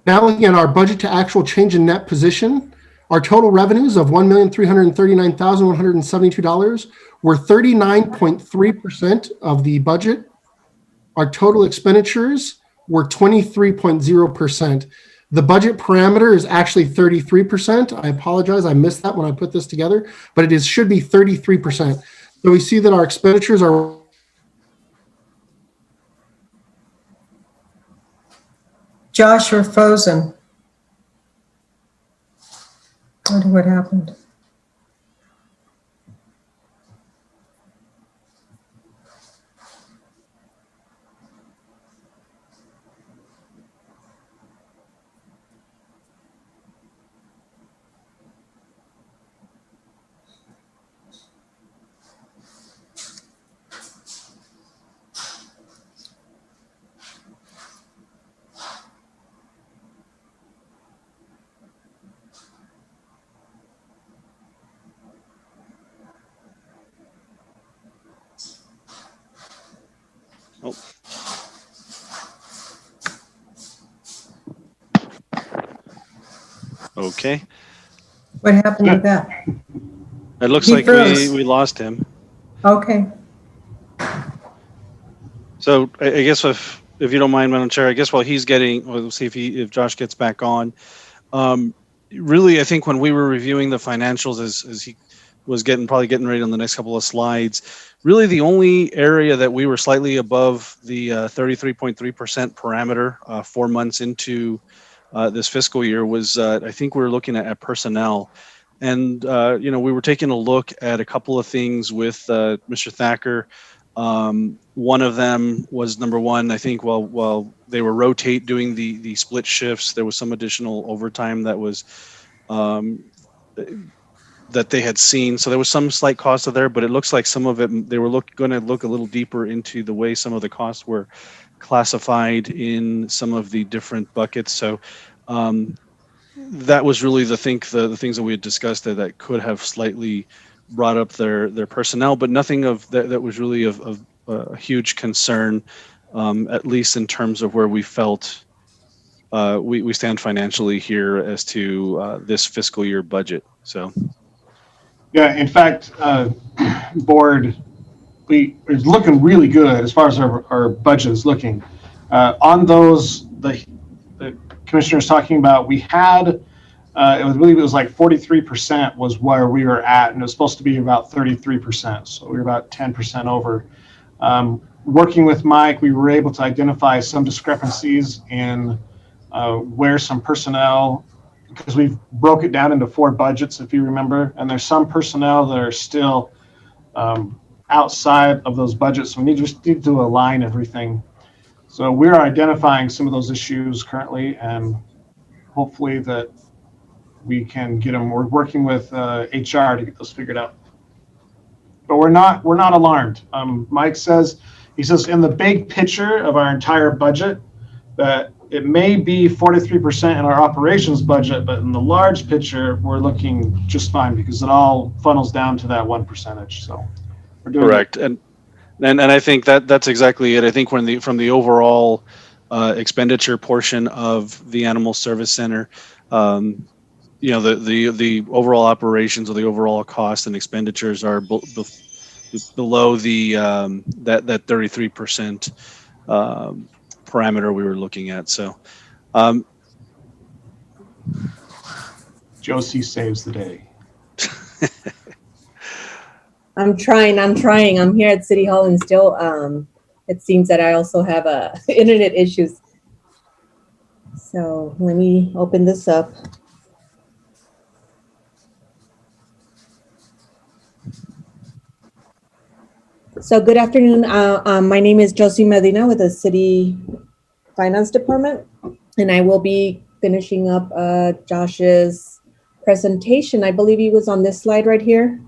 Now looking at our budget to actual change in net position, our total revenues of $1,339,172 were 39.3% of the budget. Our total expenditures were 23.0%. The budget parameter is actually 33%. I apologize, I missed that when I put this together, but it should be 33%. So we see that our expenditures are Josh, you're frozen. I wonder what happened. Okay. What happened with that? It looks He like froze. we lost him. Okay. So I guess if you don't mind, Madam Chair, I guess while he's getting, we'll see if Josh gets back on. Really, I think when we were reviewing the financials, as he was probably getting ready on the next couple of slides, really the only area that we were slightly above the 33.3% parameter 4 months into this fiscal year was, I think we were looking at personnel. And, we were taking a look at a couple of things with Mr. Thacker. One of them was, number one, I think while they were doing the split shifts, there was some additional overtime that was that they had seen. So there was some slight cost of there, but it looks like some of it, they were going to look a little deeper into the way some of the costs were classified in some of the different buckets. So that was really the things that we had discussed that could have slightly brought up their personnel, but nothing of that was really of a huge concern, at least in terms of where we felt we stand financially here as to this fiscal year budget. So, Yeah, in fact, board, it's looking really good as far as our budget is looking. On those, the commissioner's talking about, we had, I believe it was like 43% was where we were at, and it was supposed to be about 33%. So we were about 10% over. Working with Mike, we were able to identify some discrepancies in where some personnel, because we've broke it down into 4 budgets, if you remember, and there's some personnel that are still outside of those budgets. So we just need to align everything. So we're identifying some of those issues currently, and hopefully that we can get them. We're working with HR to get those figured out. But we're not alarmed. Mike says, he says in the big picture of our entire budget that it may be 43% in our operations budget, but in the large picture, we're looking just fine because it all funnels down to that 1%. So we're doing correct. And I think that's exactly it. I think from the overall expenditure portion of the Animal Service Center, the overall operations or the overall cost and expenditures are below the that 33% parameter we were looking at. So Josie saves the day. I'm trying. I'm here at City Hall and still it seems that I also have internet issues. So let me open this up. So good afternoon. My name is Josie Medina with the City Finance Department, and I will be finishing up Josh's presentation. I believe he was on this slide right here.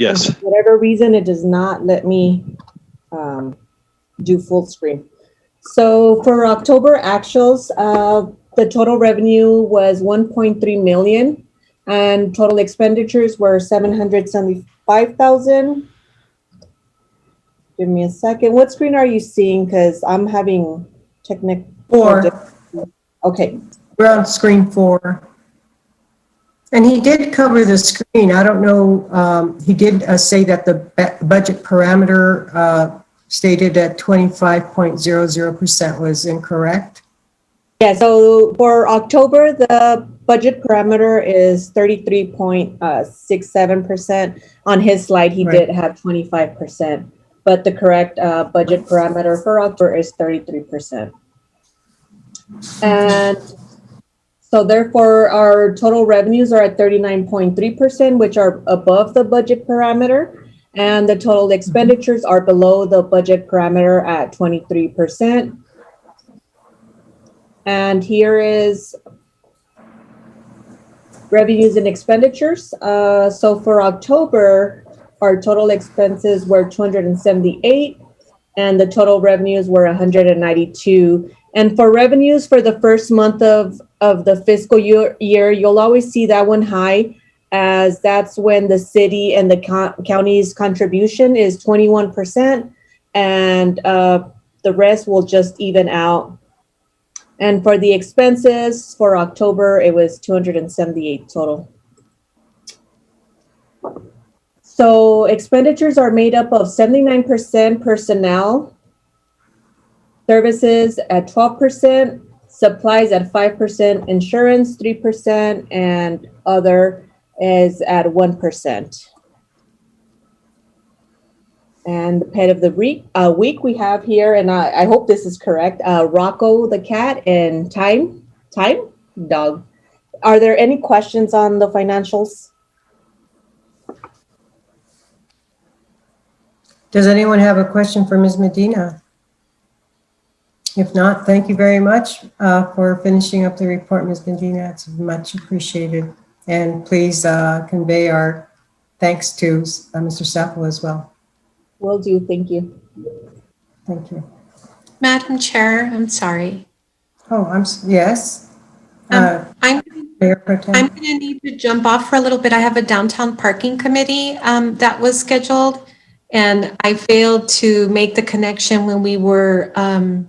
yes. And for whatever reason, it does not let me do full screen. So for October actuals, the total revenue was 1.3 million and total expenditures were 775,000. Give me a second. What screen are you seeing? Because I'm having technical. 4. Okay. We're on screen 4. And he did cover the screen. I don't know, he did say that the budget parameter stated at 25.00% was incorrect. Yeah, so for October, the budget parameter is 33.67%. On his slide, he did have 25%, but the correct budget parameter for October is 33%. And so therefore, our total revenues are at 39.3%, which are above the budget parameter. And the total expenditures are below the budget parameter at 23%. And here is revenues and expenditures. So for October, our total expenses were 278 and the total revenues were 192. And for revenues for the first month of the fiscal year, you'll always see that one high, as that's when the city and the county's contribution is 21%, and the rest will just even out. And for the expenses for October, it was 278 total. So expenditures are made up of 79% personnel, services at 12%, supplies at 5%, insurance 3%, and other is at 1%. And the pet of the week we have here, and I hope this is correct, Rocco the cat and Time dog. Are there any questions on the financials? Does anyone have a question for Ms. Medina? If not, thank you very much for finishing up the report, Ms. Medina. It's much appreciated. And please convey our thanks to Mr. Sappel as well. Will do. Thank you. Thank you. Madam Chair, I'm sorry. Oh, yes. Mayor Pro Tem. I'm going to need to jump off for a little bit. I have a downtown parking committee that was scheduled, and I failed to make the connection when we were arranging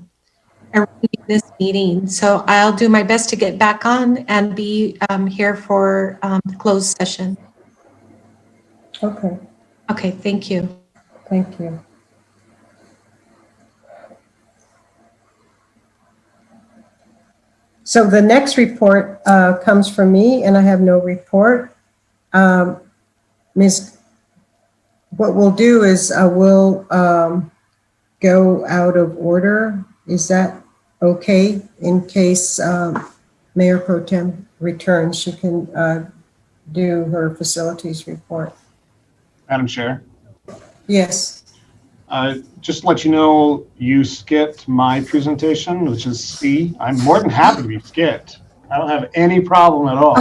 this meeting. So I'll do my best to get back on and be here for the closed session. Okay. Okay, thank you. Thank you. So the next report comes from me, and I have no report. What we'll do is we'll go out of order. Is that okay? In case Mayor Pro Tem returns, she can do her facilities report. Madam Chair, Yes. just to let you know, you skipped my presentation, which is C. I'm more than happy to be skipped. I don't have any problem at all.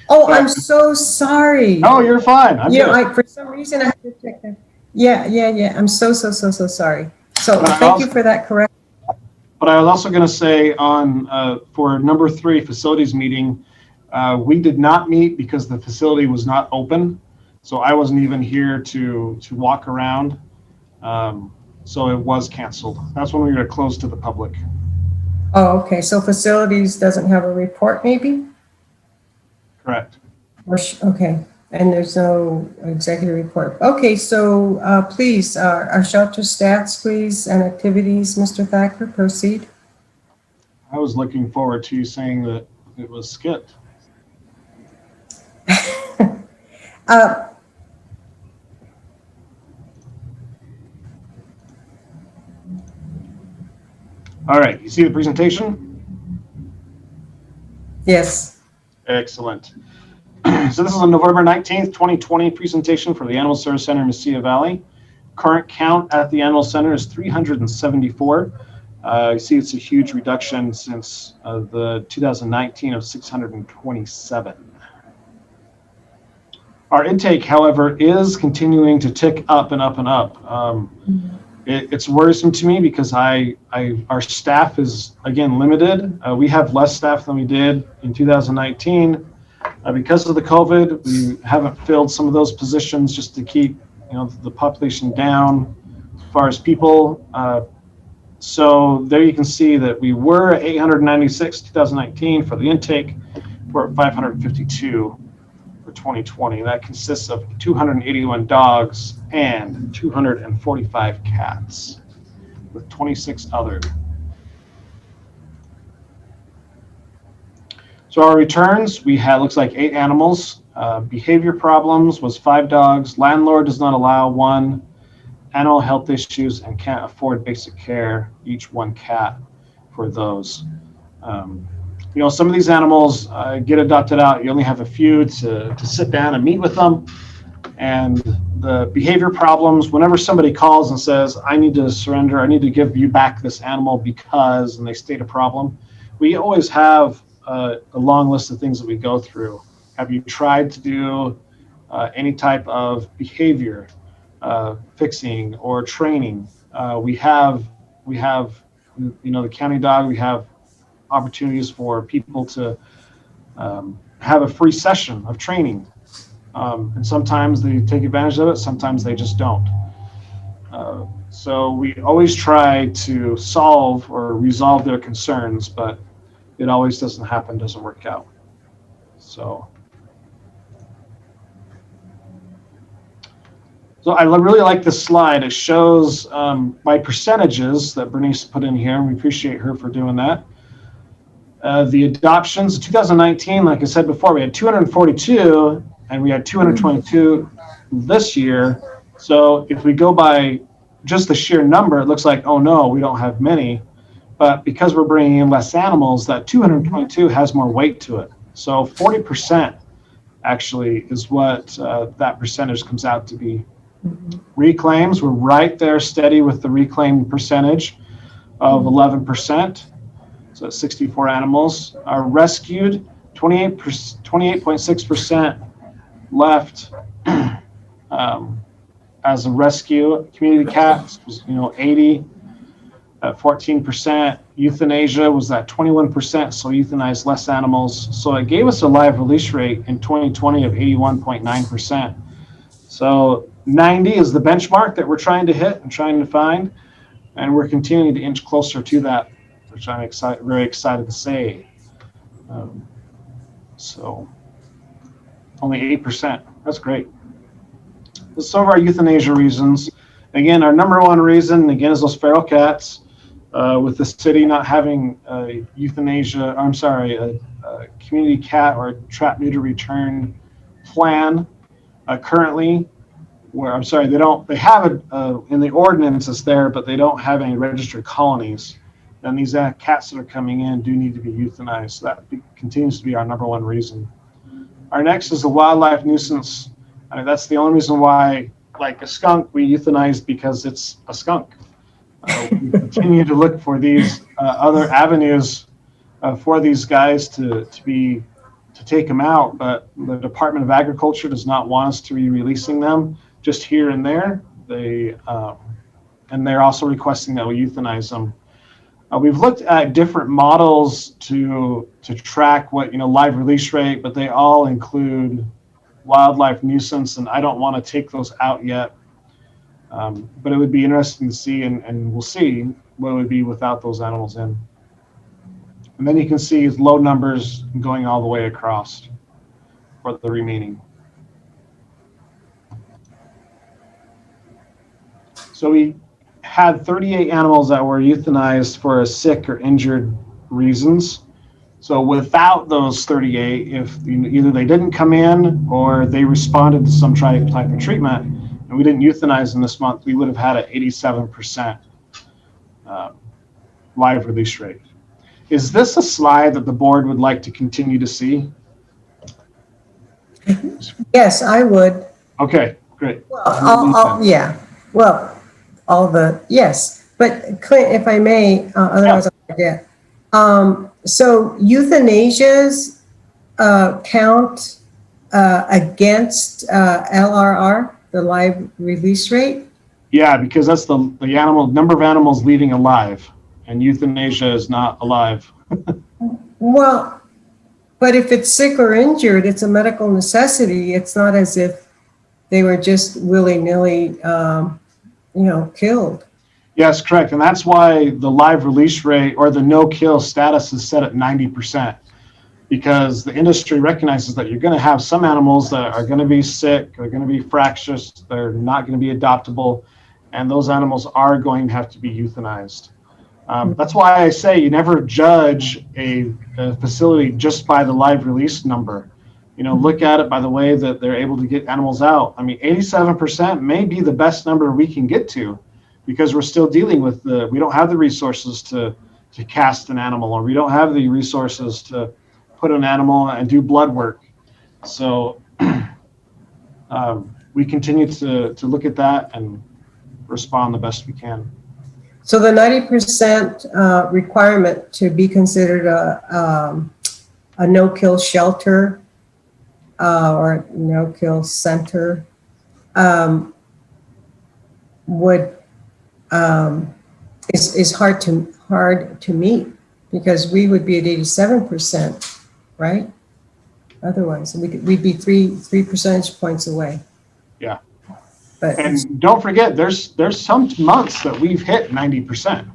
I'm so sorry. Oh, you're fine. I'm good. For some reason I had to check that. Yeah. I'm so sorry. So But thank you for that correction. But I was also going to say on for number 3 facilities meeting, we did not meet because the facility was not open. So I wasn't even here to walk around. So it was canceled. That's when we were closed to the public. Oh, okay. So facilities doesn't have a report maybe? Correct. Okay. And there's no executive report. Okay. So please, our shelter stats, please, and activities, Mr. Thacker, proceed. I was looking forward to you saying that it was skipped. All right, you see the presentation? Yes. Excellent. So this is a November 19th, 2020 presentation for the Animal Service Center in Mesilla Valley. Current count at the Animal Center is 374. You see it's a huge reduction since the 2019 of 627. Our intake, however, is continuing to tick up and up and up. It's worrisome to me because our staff is, again, limited. We have less staff than we did in 2019. Because of the COVID, we haven't filled some of those positions just to keep the population down as far as people. So there you can see that we were at 896 2019 for the intake. We're at 552 for 2020. That consists of 281 dogs and 245 cats, with 26 other. So our returns, we had, looks like 8 animals. Behavior problems was 5 dogs. Landlord does not allow 1. Animal health issues and can't afford basic care, each 1 cat for those. You know, some of these animals get adopted out. You only have a few to sit down and meet with them. And the behavior problems, whenever somebody calls and says, I need to surrender, I need to give you back this animal because, and they state a problem, we always have a long list of things that we go through. Have you tried to do any type of behavior fixing or training? We have, you know, the county dog, we have opportunities for people to have a free session of training. And sometimes they take advantage of it, sometimes they just don't. So we always try to solve or resolve their concerns, but it always doesn't happen, doesn't work out. So I really like this slide. It shows by percentages that Bernice put in here. We appreciate her for doing that. The adoptions, 2019, like I said before, we had 242 and we had 222 this year. So if we go by just the sheer number, it looks like, oh no, we don't have many. But because we're bringing in less animals, that 222 has more weight to it. So 40% actually is what that percentage comes out to be. Reclaims, we're right there steady with the reclaim percentage of 11%. So 64 animals are rescued, 28.6% left as a rescue. Community cats was, you know, 80, 14%. Euthanasia was at 21%, so euthanized less animals. So it gave us a live release rate in 2020 of 81.9%. So 90 is the benchmark that we're trying to hit and trying to find, and we're continuing to inch closer to that, which I'm very excited to say. So only 8%. That's great. Let's some of our euthanasia reasons. Again, our number one reason, again, is those feral cats. With the city not having a euthanasia, I'm sorry, a community cat or trap neuter return plan currently, where I'm sorry, they have it in the ordinance it's there, but they don't have any registered colonies. And these cats that are coming in do need to be euthanized. So that continues to be our number one reason. Our next is the wildlife nuisance. I mean, that's the only reason why, like a skunk, we euthanize because it's a skunk. We continue to look for these other avenues for these guys to take them out, but the Department of Agriculture does not want us to be releasing them just here and there. And they're also requesting that we euthanize them. We've looked at different models to track what, live release rate, but they all include wildlife nuisance, and I don't want to take those out yet. But it would be interesting to see, and we'll see what it would be without those animals in. And then you can see low numbers going all the way across for the remaining. So we had 38 animals that were euthanized for sick or injured reasons. So without those 38, if either they didn't come in or they responded to some type of treatment, and we didn't euthanize them this month, we would have had an 87% live release rate. Is this a slide that the board would like to continue to see? Yes, I would. Okay, great. Well, yeah. Well, yes. But Clint, if I may, otherwise I'll forget. So euthanasias count against LRR, the live release rate? Yeah, because that's the number of animals leaving alive, and euthanasia is not alive. Well, but if it's sick or injured, it's a medical necessity. It's not as if they were just willy-nilly, killed. Yes, correct. And that's why the live release rate or the no-kill status is set at 90%, because the industry recognizes that you're going to have some animals that are going to be sick, they're going to be fractious, they're not going to be adoptable, and those animals are going to have to be euthanized. That's why I say you never judge a facility just by the live release number. Look at it by the way that they're able to get animals out. I mean, 87% may be the best number we can get to, because we're still dealing with we don't have the resources to cast an animal, or we don't have the resources to put an animal and do blood work. So we continue to look at that and respond the best we can. So the 90% requirement to be considered a no-kill shelter or no-kill center is hard to meet, because we would be at 87%, right? Otherwise, we'd be three percentage points away. Yeah. But and don't forget, there's some months that we've hit 90%.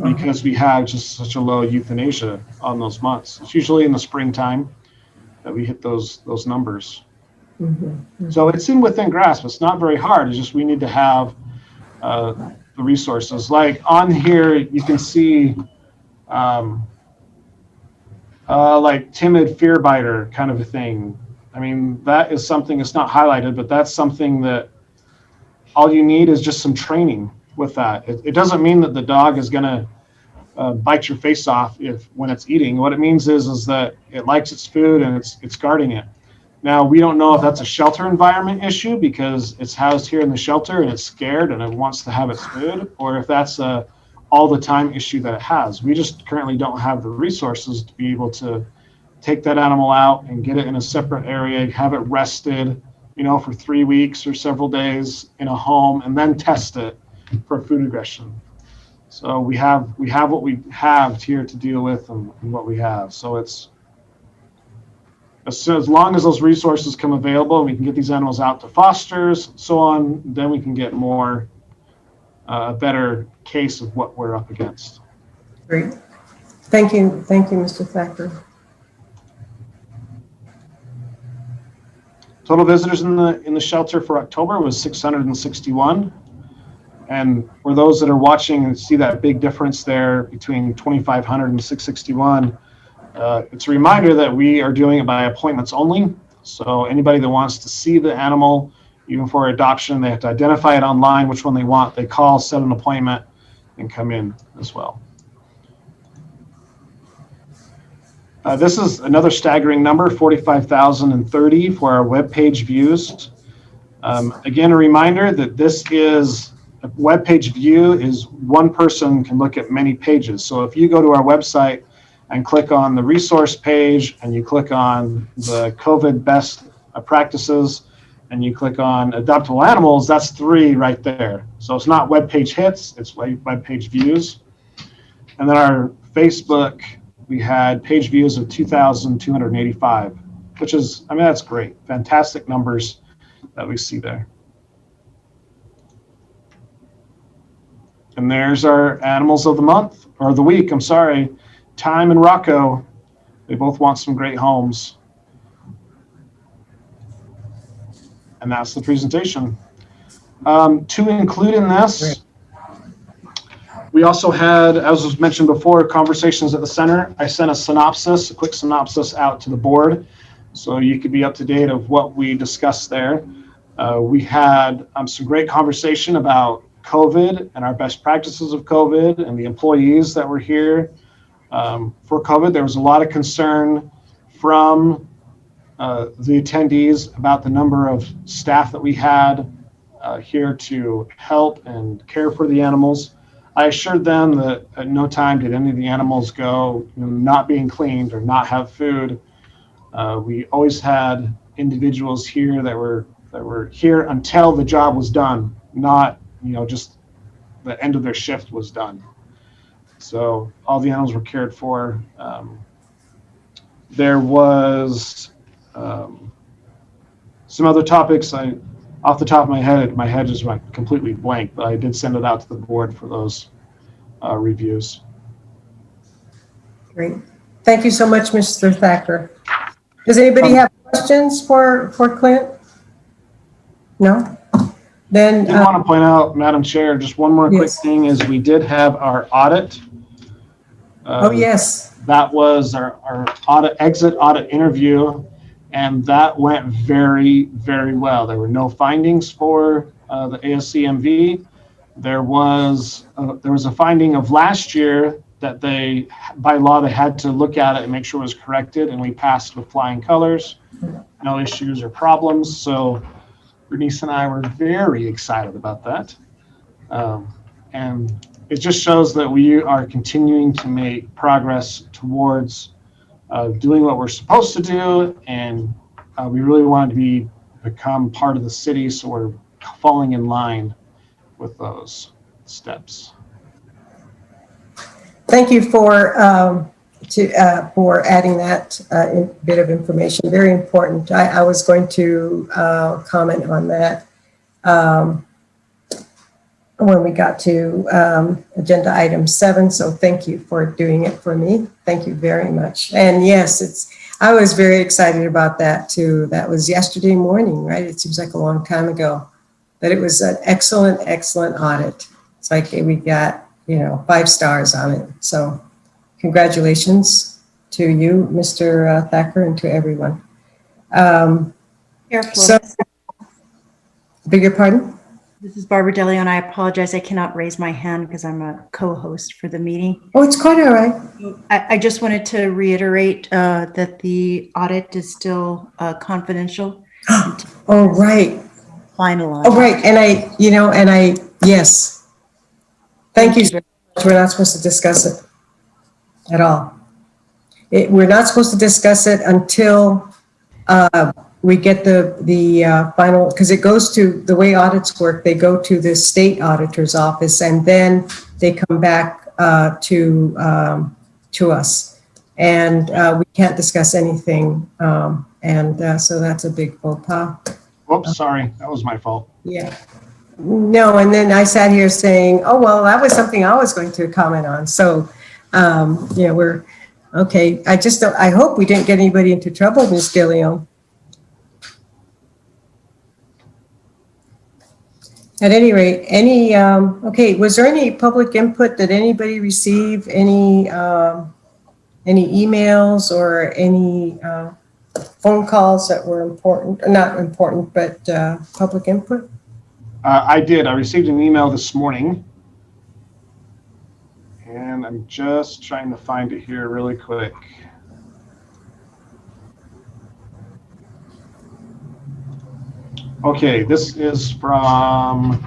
Because we have just such a low euthanasia on those months. It's usually in the springtime that we hit those numbers. So it's within grasp. It's not very hard. It's just we need to have the resources. Like on here, you can see like timid fear biter kind of a thing. I mean, that is something that's not highlighted, but that's something that all you need is just some training with that. It doesn't mean that the dog is going to bite your face off when it's eating. What it means is that it likes its food and it's guarding it. Now, we don't know if that's a shelter environment issue because it's housed here in the shelter and it's scared and it wants to have its food, or if that's a all the time issue that it has. We just currently don't have the resources to be able to take that animal out and get it in a separate area, have it rested, for 3 weeks or several days in a home, and then test it for food aggression. So we have what we have here to deal with and what we have. So it's as long as those resources come available, we can get these animals out to fosters, so on, then we can get more a better case of what we're up against. Great. Thank you, Mr. Thacker. Total visitors in the shelter for October was 661. And for those that are watching and see that big difference there between 2,500 and 661, it's a reminder that we are doing it by appointments only. So anybody that wants to see the animal, even for adoption, they have to identify it online, which one they want. They call, set an appointment, and come in as well. This is another staggering number, 45,030 for our webpage views. Again, a reminder that this is a webpage view is one person can look at many pages. So if you go to our website and click on the resource page and you click on the COVID best practices and you click on adoptable animals, that's 3 right there. So it's not webpage hits, it's webpage views. And then our Facebook, we had page views of 2,285, which is, that's great. Fantastic numbers that we see there. And there's our animals of the month, or the week, I'm sorry. Time and Rocco, they both want some great homes. And that's the presentation. To include in this, we also had, as was mentioned before, conversations at the center. I sent a quick synopsis out to the board, so you could be up to date of what we discussed there. We had some great conversation about COVID and our best practices of COVID and the employees that were here for COVID. There was a lot of concern from the attendees about the number of staff that we had here to help and care for the animals. I assured them that at no time did any of the animals go not being cleaned or not have food. We always had individuals here that were here until the job was done, not just the end of their shift was done. So all the animals were cared for. There was some other topics. Off the top of my head just went completely blank, but I did send it out to the board for those reviews. Great. Thank you so much, Mr. Thacker. Does anybody have questions for Clint? No? Then, I did want to point out, Madam Chair, just one more quick Yes. thing is we did have our audit. oh, yes. That was our exit audit interview, and that went very, very well. There were no findings for the ASCMV. There was a finding of last year that they, by law, they had to look at it and make sure it was corrected, and we passed with flying colors. No issues or problems. So Bernice and I were very excited about that. And it just shows that we are continuing to make progress towards doing what we're supposed to do, and we really want to become part of the city, so we're falling in line with those steps. Thank you for adding that bit of information. Very important. I was going to comment on that when we got to agenda item 7. So thank you for doing it for me. Thank you very much. And yes, I was very excited about that too. That was yesterday morning, right? It seems like a long time ago, but it was an excellent, excellent audit. It's like we got, 5 stars on it. So congratulations to you, Mr. Thacker, and to everyone. So, beg your pardon? This is Barbara DeLeon. I apologize. I cannot raise my hand because I'm a co-host for the meeting. Oh, it's quite all right. I just wanted to reiterate that the audit is still confidential. Oh, right. Finalized. Oh, right. And yes. Thank you so much. We're not supposed to discuss it at all. We're not supposed to discuss it until we get the final, because it goes to, the way audits work, they go to the state auditor's office and then they come back to us. And we can't discuss anything. So that's a big faux pas. Whoops, sorry. That was my fault. Yeah. No, and then I sat here saying, oh, well, that was something I was going to comment on. So, we're, okay. I hope we didn't get anybody into trouble, Ms. DeLeon. At any rate, okay, was there any public input? Did anybody receive any emails or any phone calls that were important, not important, but public input? I did. I received an email this morning, and I'm just trying to find it here really quick. Okay, this is from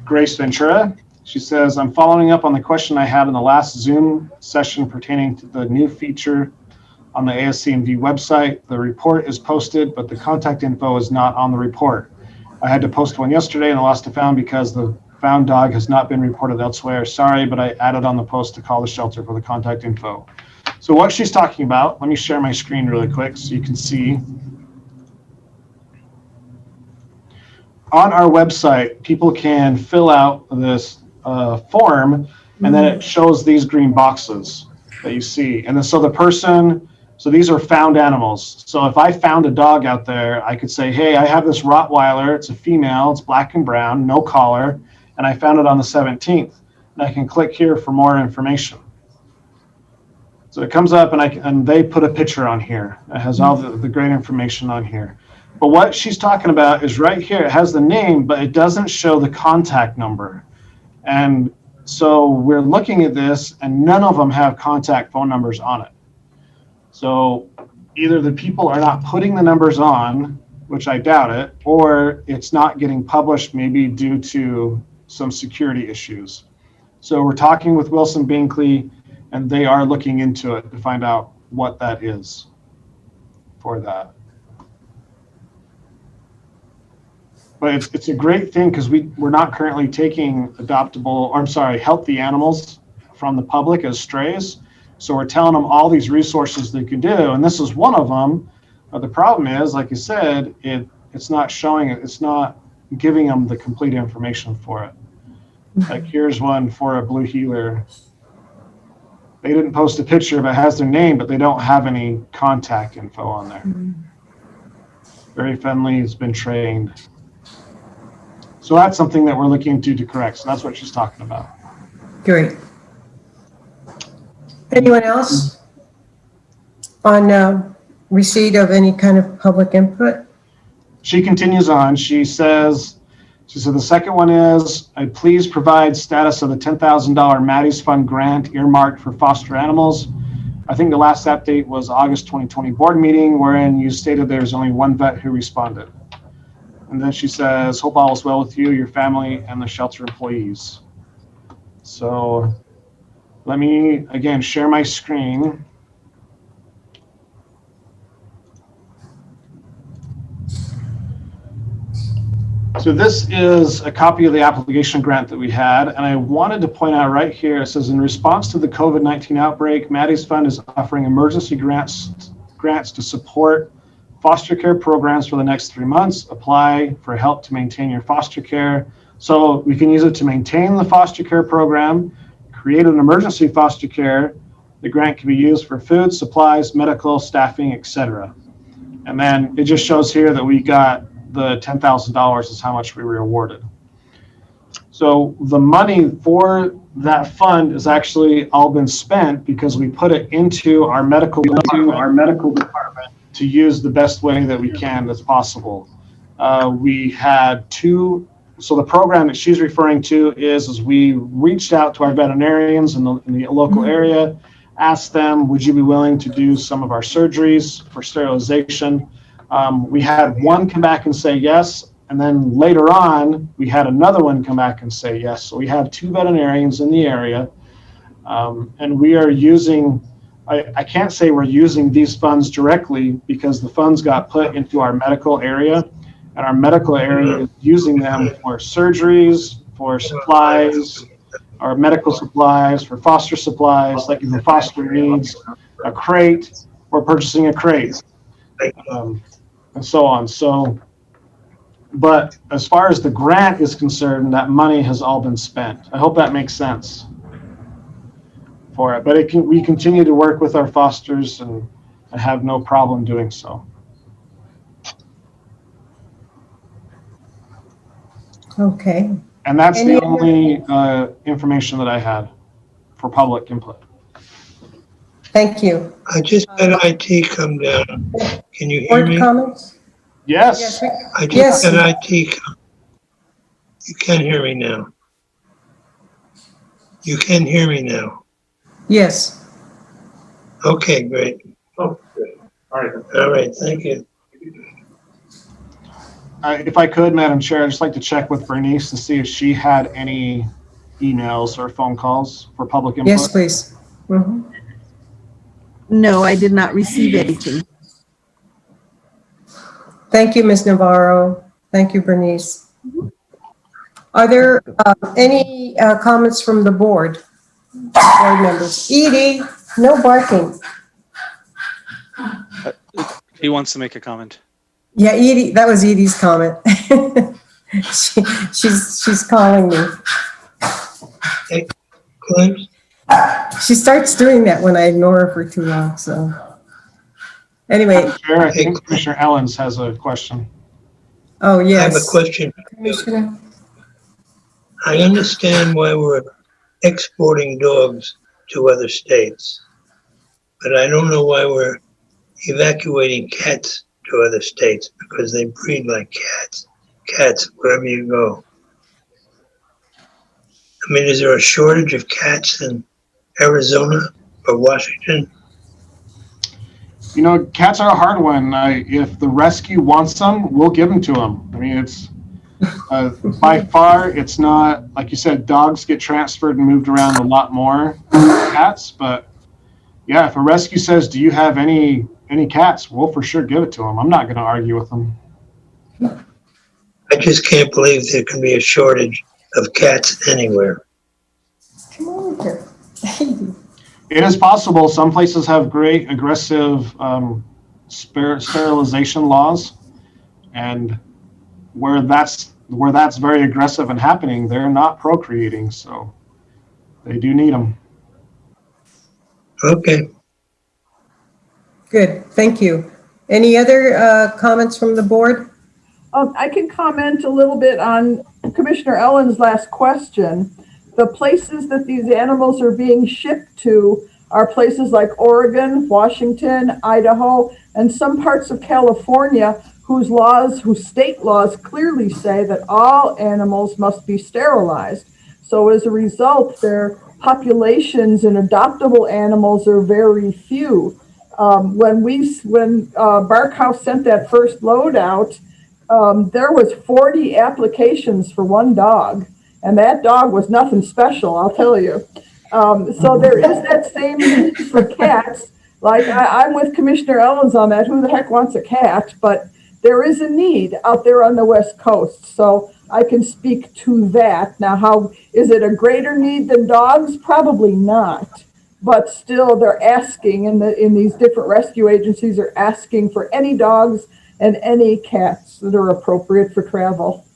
Grace Ventura. She says, I'm following up on the question I had in the last Zoom session pertaining to the new feature on the ASCMV website. The report is posted, but the contact info is not on the report. I had to post one yesterday and I lost a found because the found dog has not been reported elsewhere. Sorry, but I added on the post to call the shelter for the contact info. So what she's talking about, let me share my screen really quick so you can see. On our website, people can fill out this form, and then it shows these green boxes that you see. And then so the person, so these are found animals. So if I found a dog out there, I could say, hey, I have this Rottweiler. It's a female. It's black and brown, no collar. And I found it on the 17th. And I can click here for more information. So it comes up and they put a picture on here. It has all the great information on here. But what she's talking about is right here. It has the name, but it doesn't show the contact number. And so we're looking at this and none of them have contact phone numbers on it. So either the people are not putting the numbers on, which I doubt it, or it's not getting published maybe due to some security issues. So we're talking with Wilson Binkley and they are looking into it to find out what that is for that. But it's a great thing because we're not currently taking healthy animals from the public as strays. So we're telling them all these resources they can do, and this is one of them. But the problem is, like you said, it's not showing it. It's not giving them the complete information for it. Like here's one for a blue heeler. They didn't post a picture, but it has their name, but they don't have any contact info on there. Very friendly. Has been trained. So that's something that we're looking into to correct. So that's what she's talking about. Great. Anyone else on receipt of any kind of public input? She continues on. She said the second one is, I please provide status of the $10,000 Maddie's Fund grant earmarked for foster animals. I think the last update was August 2020 board meeting, wherein you stated there's only one vet who responded. And then she says, hope all is well with you, your family, and the shelter employees. So let me, again, share my screen. So this is a copy of the application grant that we had, and I wanted to point out right here, it says, in response to the COVID-19 outbreak, Maddie's Fund is offering emergency grants to support foster care programs for the next 3 months. Apply for help to maintain your foster care. So we can use it to maintain the foster care program, create an emergency foster care. The grant can be used for food, supplies, medical, staffing, etc. And then it just shows here that we got the $10,000 is how much we were awarded. So the money for that fund has actually all been spent because we put it into our medical department to use the best way that we can that's possible. We had two, so the program that she's referring to is we reached out to our veterinarians in the local area, asked them, would you be willing to do some of our surgeries for sterilization? We had one come back and say yes, and then later on, we had another one come back and say yes. So we have 2 veterinarians in the area, and we are using, I can't say we're using these funds directly because the funds got put into our medical area, and our medical area is using them for surgeries, for supplies, our medical supplies, for foster supplies, like if the foster needs a crate, we're purchasing a crate. And so on. So, but as far as the grant is concerned, that money has all been spent. I hope that makes sense for it. But we continue to work with our fosters and I have no problem doing so. Okay. And that's the only information that I had for public input. Thank you. I just had IT come down. Can you hear Board me? comments? Yes. I just Yes. had IT come. You can hear me now. You can hear me now. Yes. Okay, great. Oh, good. All right, thank you. If I could, Madam Chair, I'd just like to check with Bernice to see if she had any emails or phone calls for public input. Yes, please. Mhm. No, I did not receive anything. Thank you, Ms. Navarro. Thank you, Bernice. Are there any comments from the board members? Edie, no barking. He wants to make a comment. Yeah, Edie, that was Edie's comment. She's calling me. Hey, Clint? She starts doing that when I ignore her for too long, so. Anyway. Chair, I think Commissioner Ellens has a question. Oh, yes. I have a question. Commissioner. I understand why we're exporting dogs to other states, but I don't know why we're evacuating cats to other states, because they breed like cats wherever you go. I mean, is there a shortage of cats in Arizona or Washington? You know, cats are a hard one. If the rescue wants them, we'll give them to them. I mean, it's by far, it's not, like you said, dogs get transferred and moved around a lot more than cats. But yeah, if a rescue says, do you have any cats, we'll for sure give it to them. I'm not going to argue with them. I just can't believe there can be a shortage of cats anywhere. Come on here. It is possible. Some places have great aggressive sterilization laws, and where that's very aggressive and happening, they're not procreating, so they do need them. Okay. Good, thank you. Any other comments from the board? I can comment a little bit on Commissioner Ellen's last question. The places that these animals are being shipped to are places like Oregon, Washington, Idaho, and some parts of California whose state laws clearly say that all animals must be sterilized. So as a result, their populations in adoptable animals are very few. When Barkhouse sent that first load out, there was 40 applications for one dog, and that dog was nothing special, I'll tell you. So there is that same need for cats. Like I'm with Commissioner Ellens on that. Who the heck wants a cat? But there is a need out there on the West Coast. So I can speak to that. Now, how is it a greater need than dogs? Probably not. But still, they're asking, in these different rescue agencies are asking for any dogs and any cats that are appropriate for travel.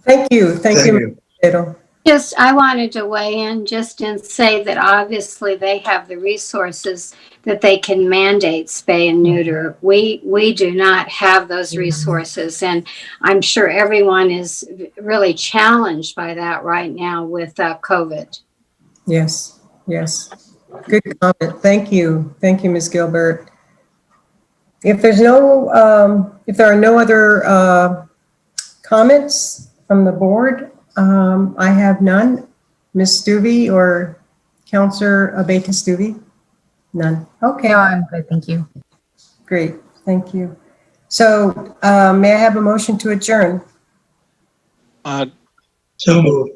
Thank you. Thank you, Ms. Just, I wanted to weigh in just and say that obviously they have the resources that they can mandate spay and neuter. We do not have those resources, and I'm sure everyone is really challenged by that right now with COVID. Yes, yes. Good comment. Thank you. Thank you, Ms. Gilbert. If there are no other comments from the board, I have none. Ms. Stuvey or Councillor Abeta Stuvey? None. Okay. No, I'm good. Thank you. Great. Thank you. So may I have a motion to adjourn? So moved.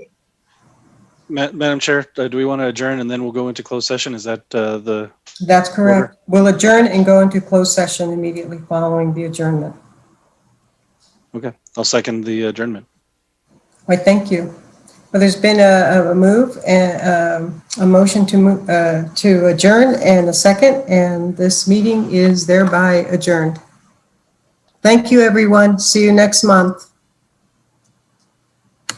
Madam Chair, do we want to adjourn and then we'll go into closed session? Is that the? That's correct. order? We'll adjourn and go into closed session immediately following the adjournment. Okay, I'll second the adjournment. Why, thank you. Well, there's been a move and a motion to adjourn and a second, and this meeting is thereby adjourned. Thank you, everyone. See you next month.